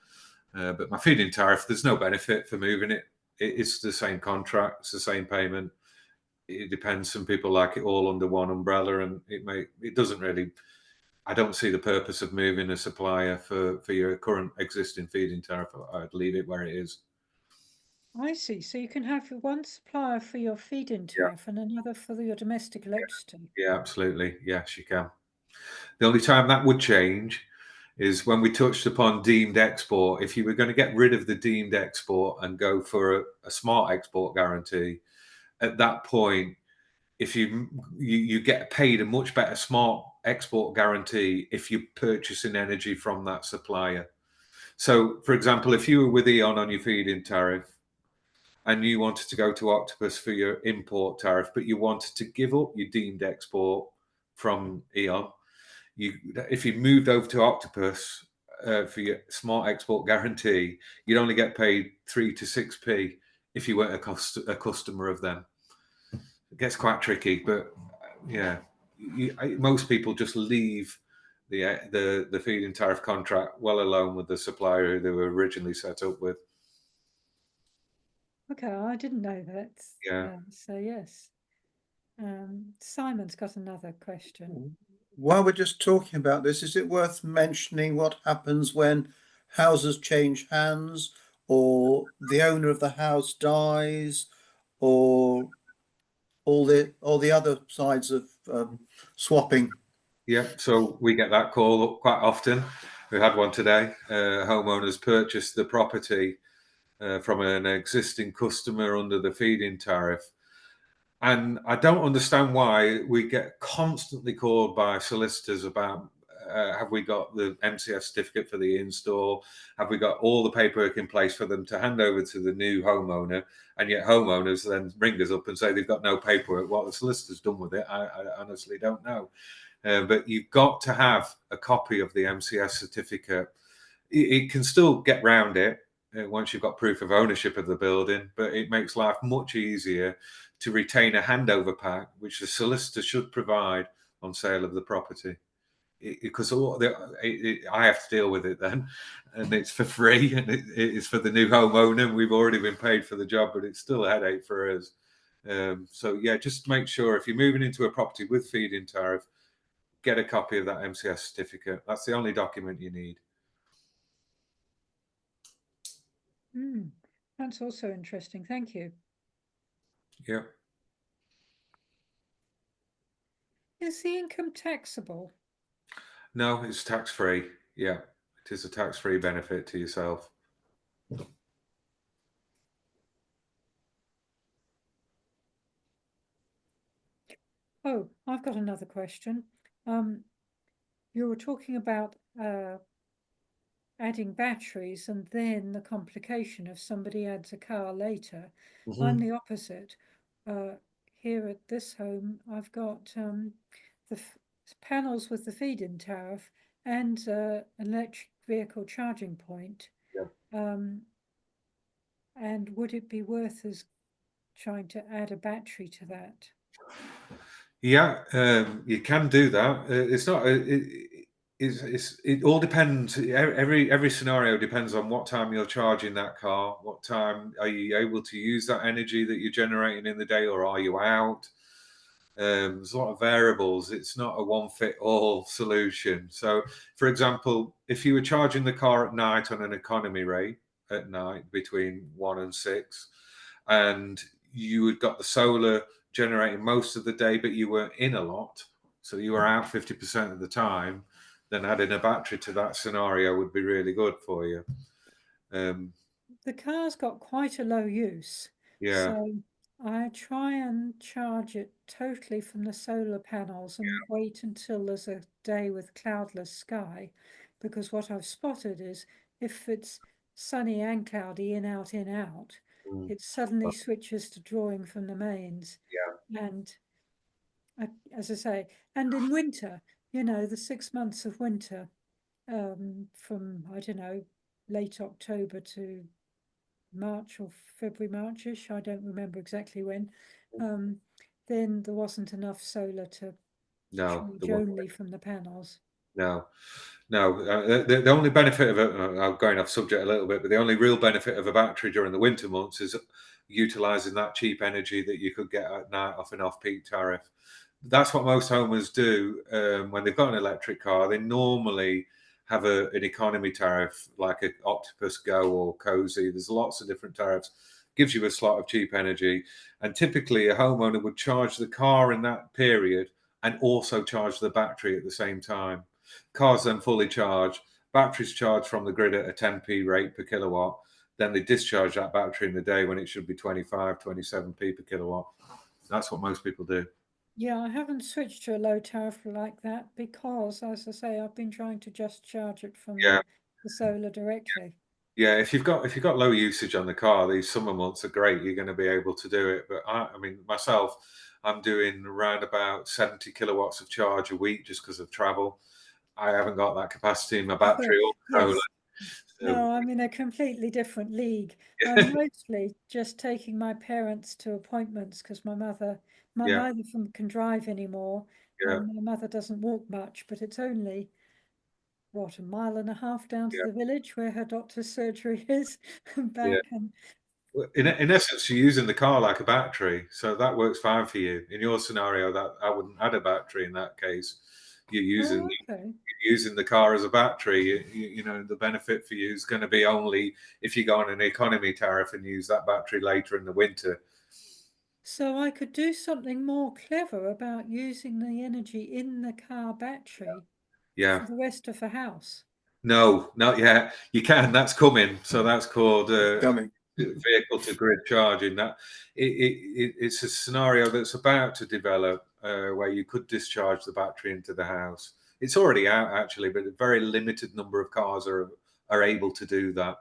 But my feed-in tariff, there's no benefit for moving it. It's the same contract. It's the same payment. It depends. Some people like it all under one umbrella, and it doesn't really. I don't see the purpose of moving a supplier for your current existing feed-in tariff. I'd leave it where it is. I see. So you can have one supplier for your feed-in tariff and another for your domestic electricity. Yeah, absolutely. Yes, you can. The only time that would change is when we touched upon deemed export. If you were going to get rid of the deemed export and go for a smart export guarantee, at that point, if you get paid a much better smart export guarantee if you're purchasing energy from that supplier. So, for example, if you were with E.ON on your feed-in tariff and you wanted to go to Octopus for your import tariff, but you wanted to give up your deemed export from E.ON, if you moved over to Octopus for your smart export guarantee, you'd only get paid 3 to 6p if you weren't a customer of them. It gets quite tricky, but yeah, most people just leave the feed-in tariff contract well alone with the supplier who they were originally set up with. Okay, I didn't know that. Yeah. So yes, Simon's got another question. While we're just talking about this, is it worth mentioning what happens when houses change hands, or the owner of the house dies, or all or the other sides of swapping? Yeah, so we get that call quite often. We had one today. Homeowners purchased the property from an existing customer under the feed-in tariff. And I don't understand why we get constantly called by solicitors about have we got the MCS certificate for the install? Have we got all the paperwork in place for them to hand over to the new homeowner? And yet homeowners then ring us up and say they've got no paperwork. What the solicitor's done with it, I honestly don't know. But you've got to have a copy of the MCS certificate. It can still get round it once you've got proof of ownership of the building, but it makes life much easier to retain a handover pack, which the solicitor should provide on sale of the property. Because I have to deal with it then, and it's for free, and it is for the new homeowner. We've already been paid for the job, but it's still a headache for us. So yeah, just make sure if you're moving into a property with feed-in tariff, get a copy of that MCS certificate. That's the only document you need. That's also interesting. Thank you. Yeah. Is the income taxable? No, it's tax-free. Yeah, it is a tax-free benefit to yourself. Oh, I've got another question. You were talking about adding batteries and then the complication if somebody adds a car later. I'm the opposite. Here at this home, I've got the panels with the feed-in tariff and an electric vehicle charging point. Yeah. And would it be worth us trying to add a battery to that? Yeah, you can do that. It's not. It all depends. Every scenario depends on what time you're charging that car. What time are you able to use that energy that you're generating in the day, or are you out? There's a lot of variables. It's not a one-fit-all solution. So, for example, if you were charging the car at night on an economy rate at night between 1 and 6, and you had got the solar generating most of the day, but you weren't in a lot, so you were out 50% of the time, then adding a battery to that scenario would be really good for you. The car's got quite a low use. Yeah. So I try and charge it totally from the solar panels and wait until there's a day with cloudless sky, because what I've spotted is if it's sunny and cloudy, in, out, it suddenly switches to drawing from the mains. Yeah. And as I say, and in winter, the 6 months of winter, from, I don't know, late October to March or February, Marchish, I don't remember exactly when, then there wasn't enough solar to charge only from the panels. No. The only benefit of it, I'm going off subject a little bit, but the only real benefit of a battery during the winter months is utilising that cheap energy that you could get at night off an off-peak tariff. That's what most homeowners do when they've got an electric car. They normally have an economy tariff like an Octopus Go or Cozy. There's lots of different tariffs. Gives you a slot of cheap energy. And typically a homeowner would charge the car in that period and also charge the battery at the same time. Cars then fully charged, batteries charged from the grid at a 10p rate per kilowatt. Then they discharge that battery in the day when it should be 25, 27p per kilowatt. That's what most people do. Yeah, I haven't switched to a low tariff like that because, as I say, I've been trying to just charge it from the solar directly. Yeah, if you've got low usage on the car, these summer months are great. You're going to be able to do it. But I mean, myself, I'm doing around about 70 kilowatts of charge a week just because of travel. I haven't got that capacity in my battery or solar. No, I'm in a completely different league. I'm mostly just taking my parents to appointments because neither of them can drive anymore. And my mother doesn't walk much, but it's only, what, a mile and a half down to the village where her doctor's surgery is and back. And in essence, you're using the car like a battery, so that works fine for you. In your scenario, that I wouldn't add a battery in that case. You're using the car as a battery. You know, the benefit for you is going to be only if you go on an economy tariff and use that battery later in the winter. So I could do something more clever about using the energy in the car battery Yeah. for the rest of the house. No, not yet. You can. That's coming. So that's called Coming. vehicle to grid charging. That it's a scenario that's about to develop where you could discharge the battery into the house. It's already out actually, but a very limited number of cars are able to do that.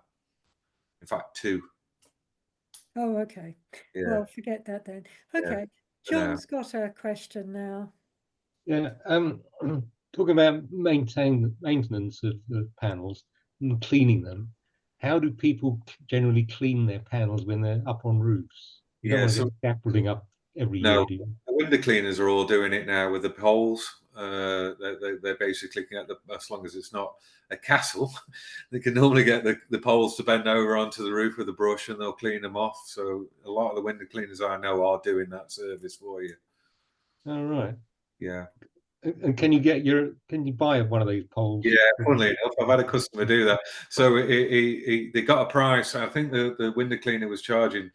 In fact, 2. Oh, okay. Yeah. Well, forget that then. Okay. John's got a question now. Yeah. Talking about maintenance of the panels and cleaning them. How do people generally clean their panels when they're up on roofs? You don't want to get scaffolding up every year, do you? The window cleaners are all doing it now with the poles. They're basically at as long as it's not a castle, they can normally get the poles to bend over onto the roof with a brush and they'll clean them off. So a lot of the window cleaners I know are doing that service for you. All right. Yeah. And can you buy one of those poles? Yeah, funnily enough, I've had a customer do that. So they got a price. I think the window cleaner was charging,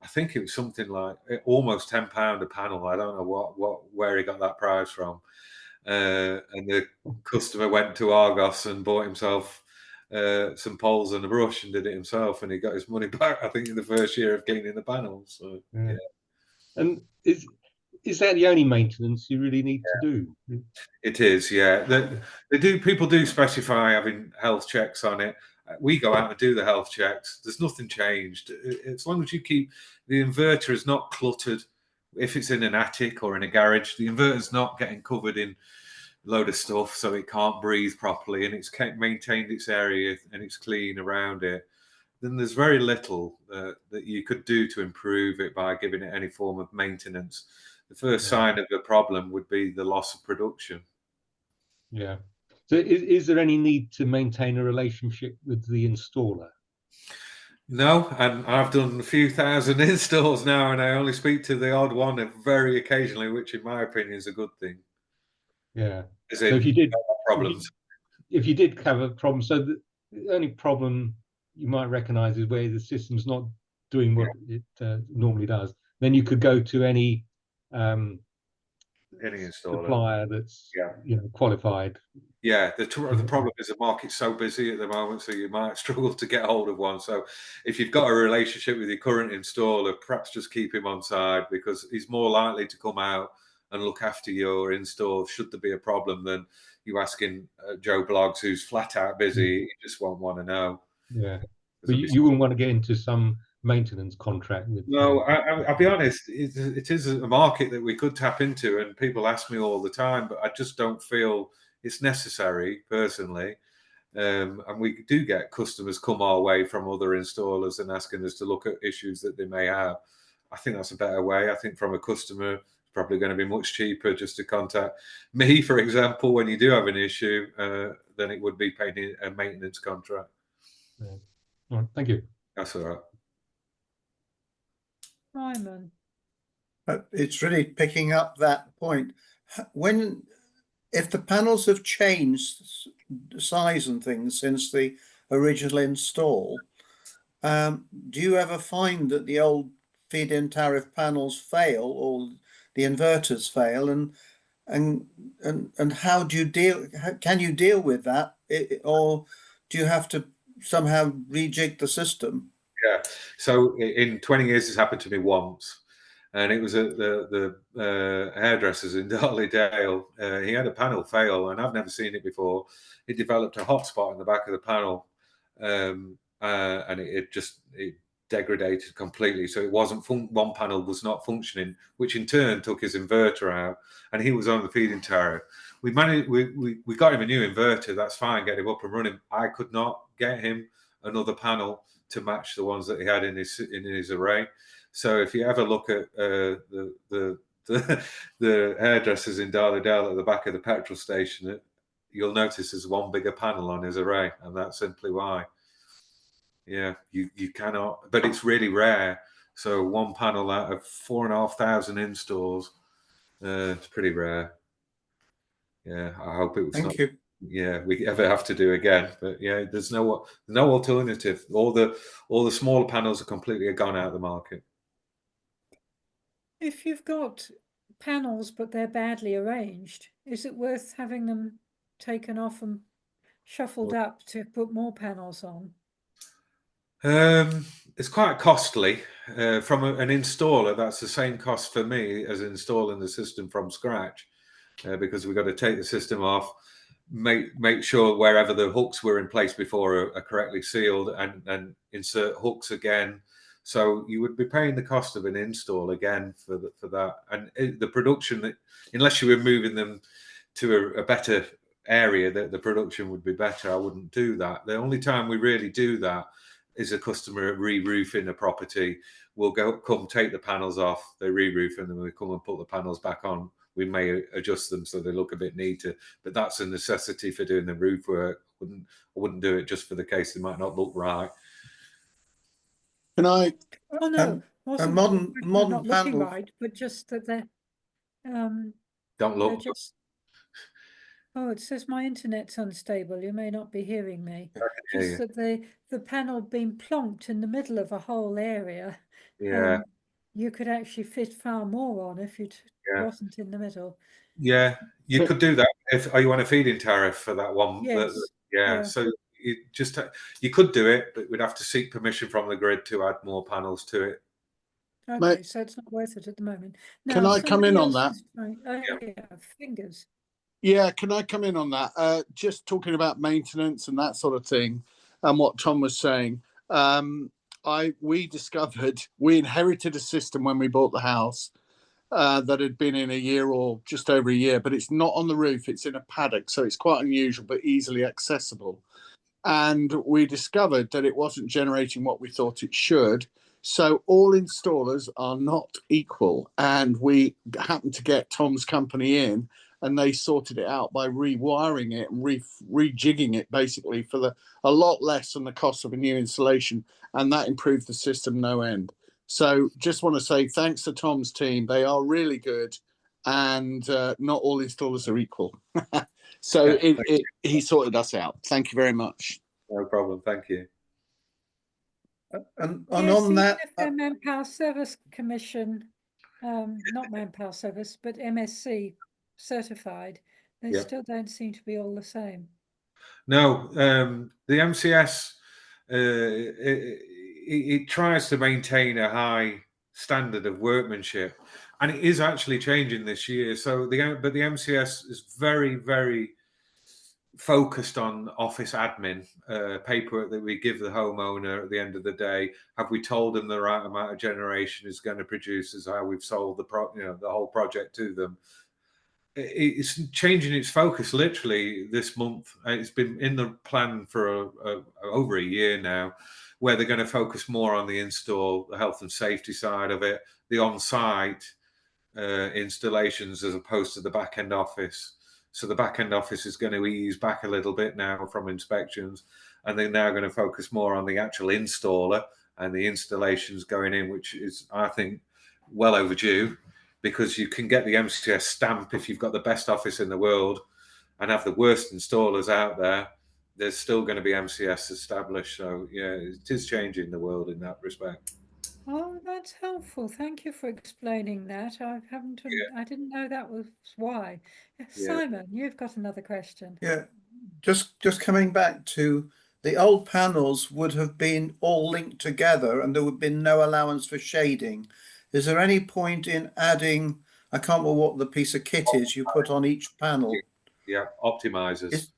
I think it was something like almost £10 a panel. I don't know where he got that price from. And the customer went to Argos and bought himself some poles and a brush and did it himself, and he got his money back, I think, in the first year of cleaning the panels. So yeah. And is that the only maintenance you really need to do? It is, yeah. People do specify having health checks on it. We go out and do the health checks. There's nothing changed. As long as you keep the inverter is not cluttered. If it's in an attic or in a garage, the inverter's not getting covered in a load of stuff, so it can't breathe properly, and it's maintained its area and it's clean around it. Then there's very little that you could do to improve it by giving it any form of maintenance. The first sign of a problem would be the loss of production. Yeah. So is there any need to maintain a relationship with the installer? No, and I've done a few thousand installs now, and I only speak to the odd one very occasionally, which in my opinion is a good thing. Yeah. So if you did problems, if you did have a problem, so the only problem you might recognize is where the system's not doing what it normally does, then you could go to any installer supplier that's qualified. Yeah, the problem is the market's so busy at the moment, so you might struggle to get hold of one. So if you've got a relationship with your current installer, perhaps just keep him on side, because he's more likely to come out and look after your install should there be a problem than you asking Joe Bloggs, who's flat out busy. He just won't want to know. Yeah, but you wouldn't want to get into some maintenance contract with. No, I'll be honest. It is a market that we could tap into, and people ask me all the time, but I just don't feel it's necessary personally. And we do get customers come our way from other installers and asking us to look at issues that they may have. I think that's a better way. I think from a customer, it's probably going to be much cheaper just to contact me, for example, when you do have an issue, than it would be paying a maintenance contract. Yeah. All right, thank you. That's all right. Simon. It's really picking up that point. If the panels have changed size and things since the original install, do you ever find that the old feed-in tariff panels fail or the inverters fail, and how do you deal? Can you deal with that, or do you have to somehow rejig the system? Yeah. So in 20 years, it's happened to me once. And it was at the hairdressers in Darley Dale. He had a panel fail, and I've never seen it before. It developed a hotspot in the back of the panel, and it degraded completely. So it wasn't one panel was not functioning, which in turn took his inverter out, and he was on the feed-in tariff. We got him a new inverter. That's fine, get him up and running. I could not get him another panel to match the ones that he had in his array. So if you ever look at the hairdressers in Darley Dale at the back of the petrol station, you'll notice there's one bigger panel on his array, and that's simply why. Yeah, you cannot, but it's really rare. So one panel out of 4,500 installs, it's pretty rare. Yeah, I hope it was Thank you. Yeah, we ever have to do again, but yeah, there's no alternative. All the smaller panels are completely gone out of the market. If you've got panels but they're badly arranged, is it worth having them taken off and shuffled up to put more panels on? It's quite costly. From an installer, that's the same cost for me as installing the system from scratch, because we've got to take the system off, make sure wherever the hooks were in place before are correctly sealed, and insert hooks again. So you would be paying the cost of an install again for that, and the production that, unless you were moving them to a better area, that the production would be better. I wouldn't do that. The only time we really do that is a customer re-roofing a property. We'll come take the panels off, they re-roof, and then we come and put the panels back on. We may adjust them so they look a bit neater, but that's a necessity for doing the roof work. I wouldn't do it just for the case they might not look right. Can I? Oh no, wasn't modern not looking panels. right, but just that they're Don't they're look. just. Oh, it says my internet's unstable. You may not be hearing me. hear Just you. that the panel being plonked in the middle of a whole area. Yeah, You could actually fit far more on if it yeah, wasn't in the middle. yeah. You could do that. Are you on a feed-in tariff for that one? Yes. Yeah. Yeah. So you could do it, but we'd have to seek permission from the grid to add more panels to it. Okay, so it's not worth it at the moment. Now, Can I come in on that? yeah, fingers. Yeah, can I come in on that? Just talking about maintenance and that sort of thing, and what Tom was saying. We inherited a system when we bought the house that had been in a year or just over a year, but it's not on the roof. It's in a paddock, so it's quite unusual but easily accessible. And we discovered that it wasn't generating what we thought it should. So all installers are not equal, and we happened to get Tom's company in, and they sorted it out by rewiring it and rejigging it basically for a lot less than the cost of a new installation, and that improved the system no end. So just want to say thanks to Tom's team. They are really good, and not all installers are equal. So he sorted us out. Thank you very much. No problem. Thank you. And Yes, on even that, if they're Manpower Service Commission, not Manpower Service, but MSC certified, they still don't seem to be all the same. No, the MCS it tries to maintain a high standard of workmanship, and it is actually changing this year. So the MCS is very, very focused on office admin paperwork that we give the homeowner at the end of the day. Have we told them the right amount of generation is going to produce? Is how we've sold the whole project to them. It's changing its focus literally this month. It's been in the plan for over a year now, where they're going to focus more on the install, the health and safety side of it, the on-site installations as opposed to the back-end office. So the back-end office is going to ease back a little bit now from inspections, and they're now going to focus more on the actual installer and the installations going in, which is, I think, well overdue, because you can get the MCS stamp if you've got the best office in the world and have the worst installers out there. There's still going to be MCS established. So yeah, it is changing the world in that respect. Oh, that's helpful. Thank you for explaining that. I didn't know that was why. Simon, you've got another question. Yeah, just coming back to the old panels would have been all linked together, and there would have been no allowance for shading. Is there any point in adding? I can't remember what the piece of kit is you put on each panel. Yeah, optimizers.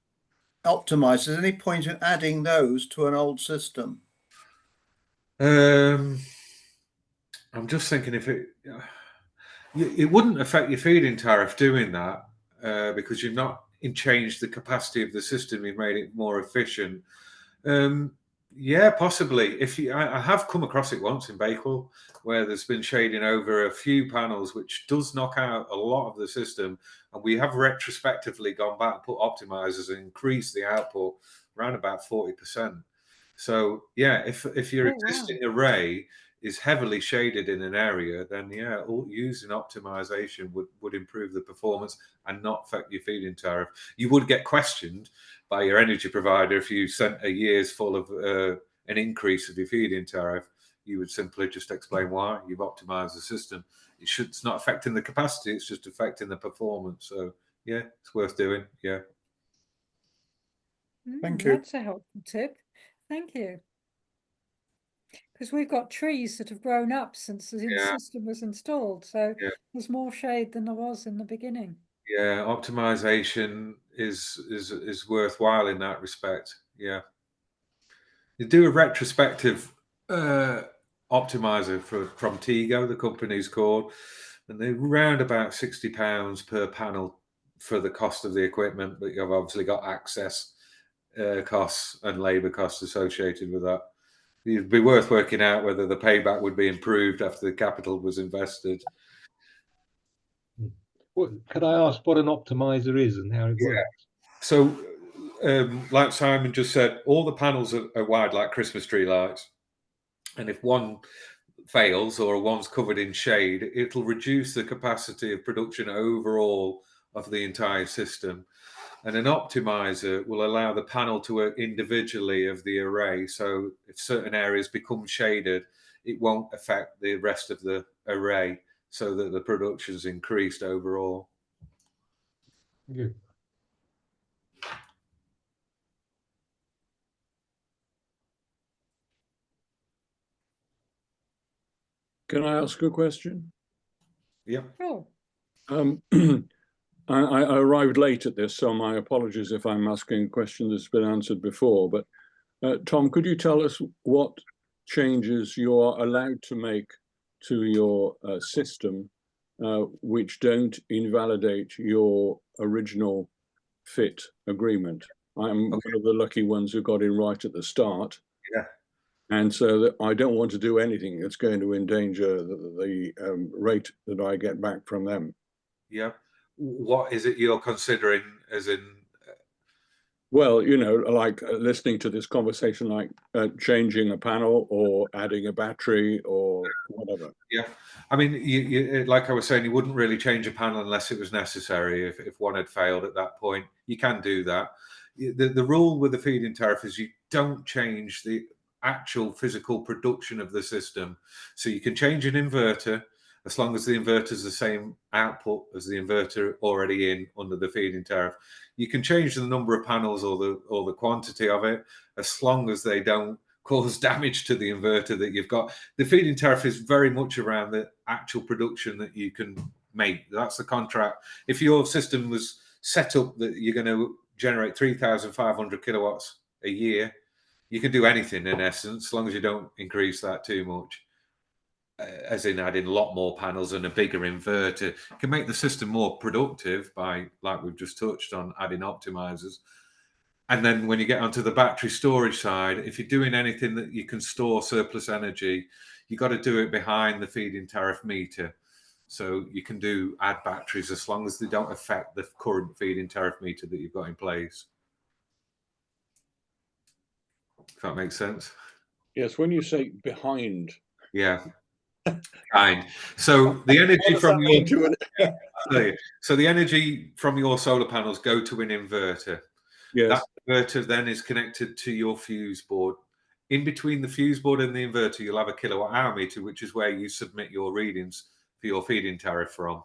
Optimizers. Any point in adding those to an old system? I'm just thinking if it wouldn't affect your feed-in tariff doing that, because you've not changed the capacity of the system, you've made it more efficient. Yeah, possibly. I have come across it once in Bakewell, where there's been shading over a few panels, which does knock out a lot of the system, and we have retrospectively gone back and put optimizers and increased the output around about 40%. So yeah, if your existing array is heavily shaded in an area, then yeah, using optimization would improve the performance and not affect your feed-in tariff. You would get questioned by your energy provider if you sent a year's full of an increase of your feed-in tariff. You would simply just explain why you've optimized the system. it's not affecting the capacity, it's just affecting the performance. So yeah, it's worth doing. Yeah. Thank you. That's a helpful tip. Thank you. Because we've got trees that have grown up since the system was installed, so there's more shade than there was in the beginning. Yeah, optimization is worthwhile in that respect. Yeah. You do a retrospective optimizer from Tego, the company's called, and they're around about £60 per panel for the cost of the equipment, but you've obviously got access costs and labor costs associated with that. It'd be worth working out whether the payback would be improved after the capital was invested. Could I ask what an optimizer is and how it works? So, like Simon just said, all the panels are wired like Christmas tree lights. And if one fails or one's covered in shade, it'll reduce the capacity of production overall of the entire system. And an optimizer will allow the panel to work individually of the array. So if certain areas become shaded, it won't affect the rest of the array, so that the production's increased overall. Yeah. Can I ask a question? Yeah. Oh. I arrived late at this, so my apologies if I'm asking a question that's been answered before. But Tom, could you tell us what changes you're allowed to make to your system which don't invalidate your original FIT agreement? I'm one of the lucky ones who got in right at the start. Yeah. And so that I don't want to do anything that's going to endanger the rate that I get back from them. Yeah. What is it you're considering, as in? Well, you know, like listening to this conversation, like changing a panel or adding a battery or whatever. Yeah. I mean, you, like I was saying, you wouldn't really change a panel unless it was necessary. If one had failed at that point, you can do that. The rule with the feed-in tariff is you don't change the actual physical production of the system. So you can change an inverter as long as the inverter is the same output as the inverter already in under the feed-in tariff. You can change the number of panels or the quantity of it as long as they don't cause damage to the inverter that you've got. The feed-in tariff is very much around the actual production that you can make. That's the contract. If your system was set up that you're going to generate 3,500 kilowatts a year, you can do anything in essence, as long as you don't increase that too much. As in adding a lot more panels and a bigger inverter. You can make the system more productive by, like we've just touched on, adding optimizers. And then when you get onto the battery storage side, if you're doing anything that you can store surplus energy, you got to do it behind the feed-in tariff meter. So you can add batteries as long as they don't affect the current feed-in tariff meter that you've got in place. If that makes sense. Yes, when you say behind. Yeah. Kind. So the energy from the energy from your solar panels go to an inverter. Yes. That inverter then is connected to your fuse board. In between the fuse board and the inverter, you'll have a kilowatt hour meter, which is where you submit your readings for your feed-in tariff from.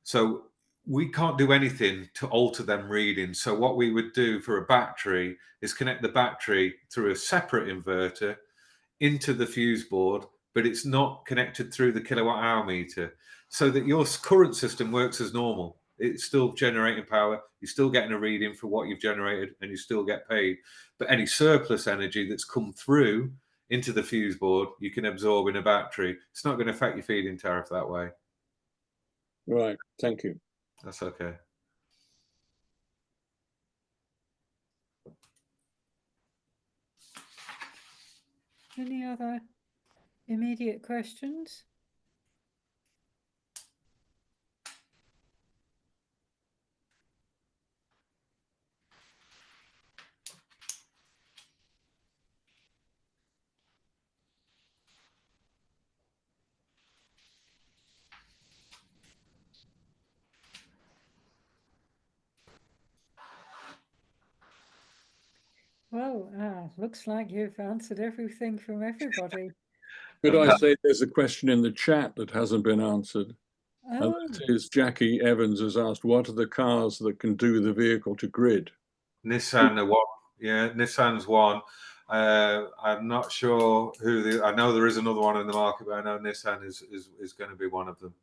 So we can't do anything to alter them readings. So what we would do for a battery is connect the battery through a separate inverter into the fuse board, but it's not connected through the kilowatt hour meter, so that your current system works as normal. It's still generating power, you're still getting a reading for what you've generated, and you still get paid. But any surplus energy that's come through into the fuse board, you can absorb in a battery. It's not going to affect your feed-in tariff that way. Right, thank you. That's okay. Any other immediate questions? Well, looks like you've answered everything from everybody. Could I say there's a question in the chat that hasn't been answered? And Oh, that is Jackie Evans has asked, what are the cars that can do the vehicle to grid? Nissan are one. Yeah, Nissan's one. I'm not sure who I know there is another one in the market, but I know Nissan is going to be one of them.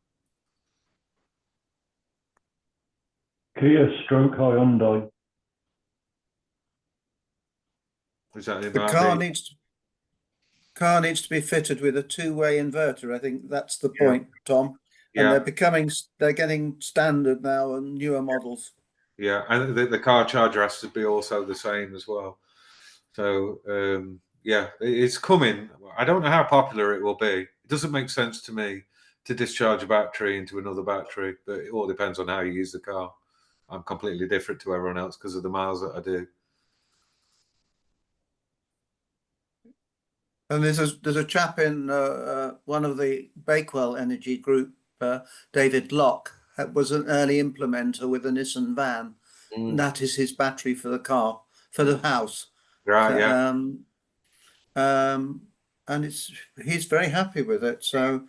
Kia stroke Hyundai. Is that it? The car needs to be fitted with a two-way inverter. I think that's the point, Tom. And Yeah. they're getting standard now on newer models. Yeah, and the car charger has to be also the same as well. So yeah, it's coming. I don't know how popular it will be. It doesn't make sense to me to discharge a battery into another battery, but it all depends on how you use the car. I'm completely different to everyone else because of the miles that I do. And there's a chap in one of the Bakewell Energy Group, David Locke, was an early implementer with a Nissan van. And that is his battery for the car, for the house. Right, yeah. And he's very happy with it. So,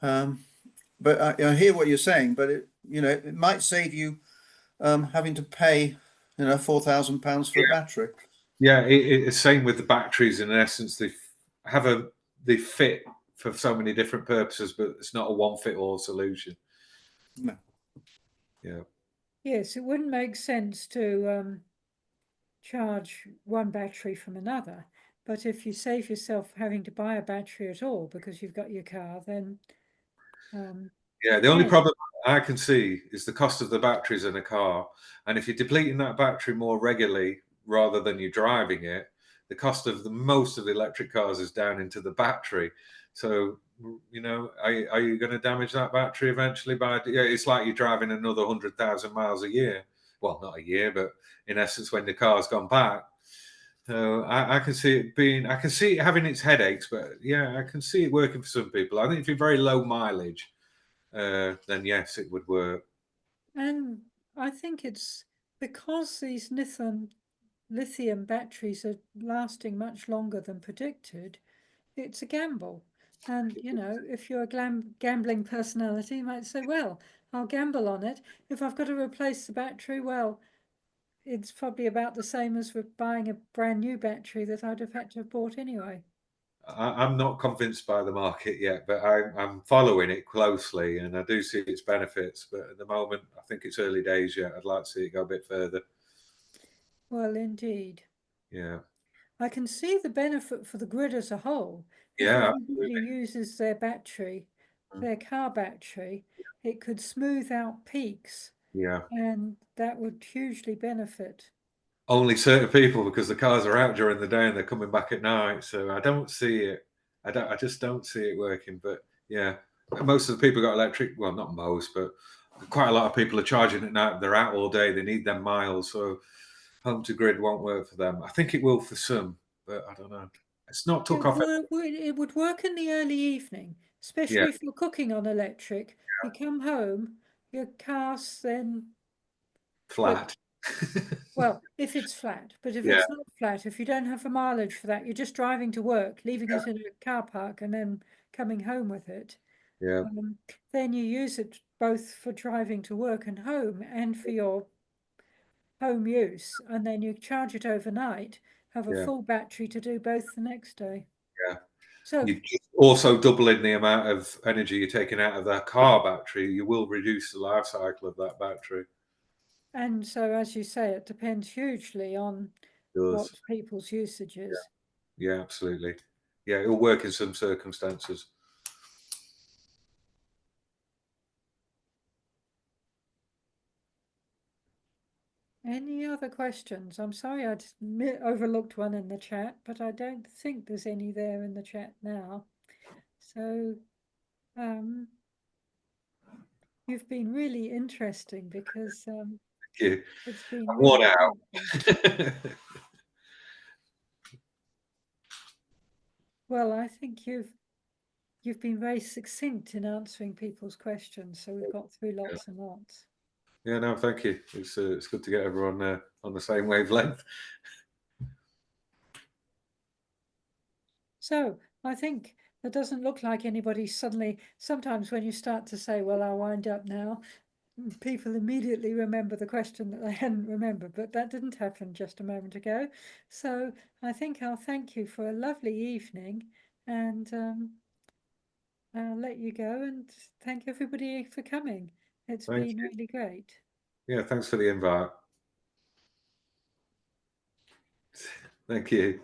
but I hear what you're saying. But it might save you having to pay £4,000 for a battery. Yeah, it's same with the batteries. In essence, they fit for so many different purposes, but it's not a one-fit-all solution. No. Yeah. Yes, it wouldn't make sense to charge one battery from another. But if you save yourself having to buy a battery at all because you've got your car, then yeah, the only problem I can see is the cost of the batteries in a car. And if you're depleting that battery more regularly rather than you're driving it, the cost of most of the electric cars is down into the battery. So, are you going to damage that battery eventually? It's like you're driving another 100,000 miles a year. Well, not a year, but in essence, when the car's gone back. So I can see I can see it having its headaches, but yeah, I can see it working for some people. I think if you're very low mileage, then yes, it would work. and I think it's because these lithium batteries are lasting much longer than predicted. It's a gamble. And, if you're a gambling personality, you might say, well, I'll gamble on it. If I've got to replace the battery, well, it's probably about the same as with buying a brand new battery that I'd have had to have bought anyway. I'm not convinced by the market yet, but I'm following it closely and I do see its benefits. But at the moment, I think it's early days yet. I'd like to see it go a bit further. Well, indeed. Yeah. I can see the benefit for the grid as a whole. Yeah. If everybody uses their battery, their car battery, it could smooth out peaks. Yeah. And that would hugely benefit. Only certain people, because the cars are out during the day and they're coming back at night. So I don't see it. I just don't see it working. But yeah, most of the people got electric. Well, not most, but quite a lot of people are charging at night. They're out all day. They need them miles. So home to grid won't work for them. I think it will for some, but I don't know. It's not took off. It would work in the early evening, especially if you're cooking on electric. You come home, your car's then flat. Well, if it's flat, but if it's not flat, if you don't have the mileage for that, you're just driving to work, leaving it in a car park and then coming home with it. Yeah. Then you use it both for driving to work and home and for your home use. And then you charge it overnight, have a full battery to do both the next day. Yeah. So you also doubling the amount of energy you're taking out of that car battery, you will reduce the life cycle of that battery. And so, as you say, it depends hugely on what people's usage is. Yeah, absolutely. Yeah, it'll work in some circumstances. Any other questions? I'm sorry I'd overlooked one in the chat, but I don't think there's any there in the chat now. So you've been really interesting because Thank you. it's been I'm worn really out. Well, I think you've been very succinct in answering people's questions, so we've got through lots and lots. Yeah, no, thank you. It's good to get everyone on the same wavelength. So I think It doesn't look like anybody suddenly, sometimes when you start to say, well, I'll wind up now, people immediately remember the question that they hadn't remembered, but that didn't happen just a moment ago. So I think I'll thank you for a lovely evening, and I'll let you go, and thank everybody for coming. It's been really great. Yeah, thanks for the invite. Thank you.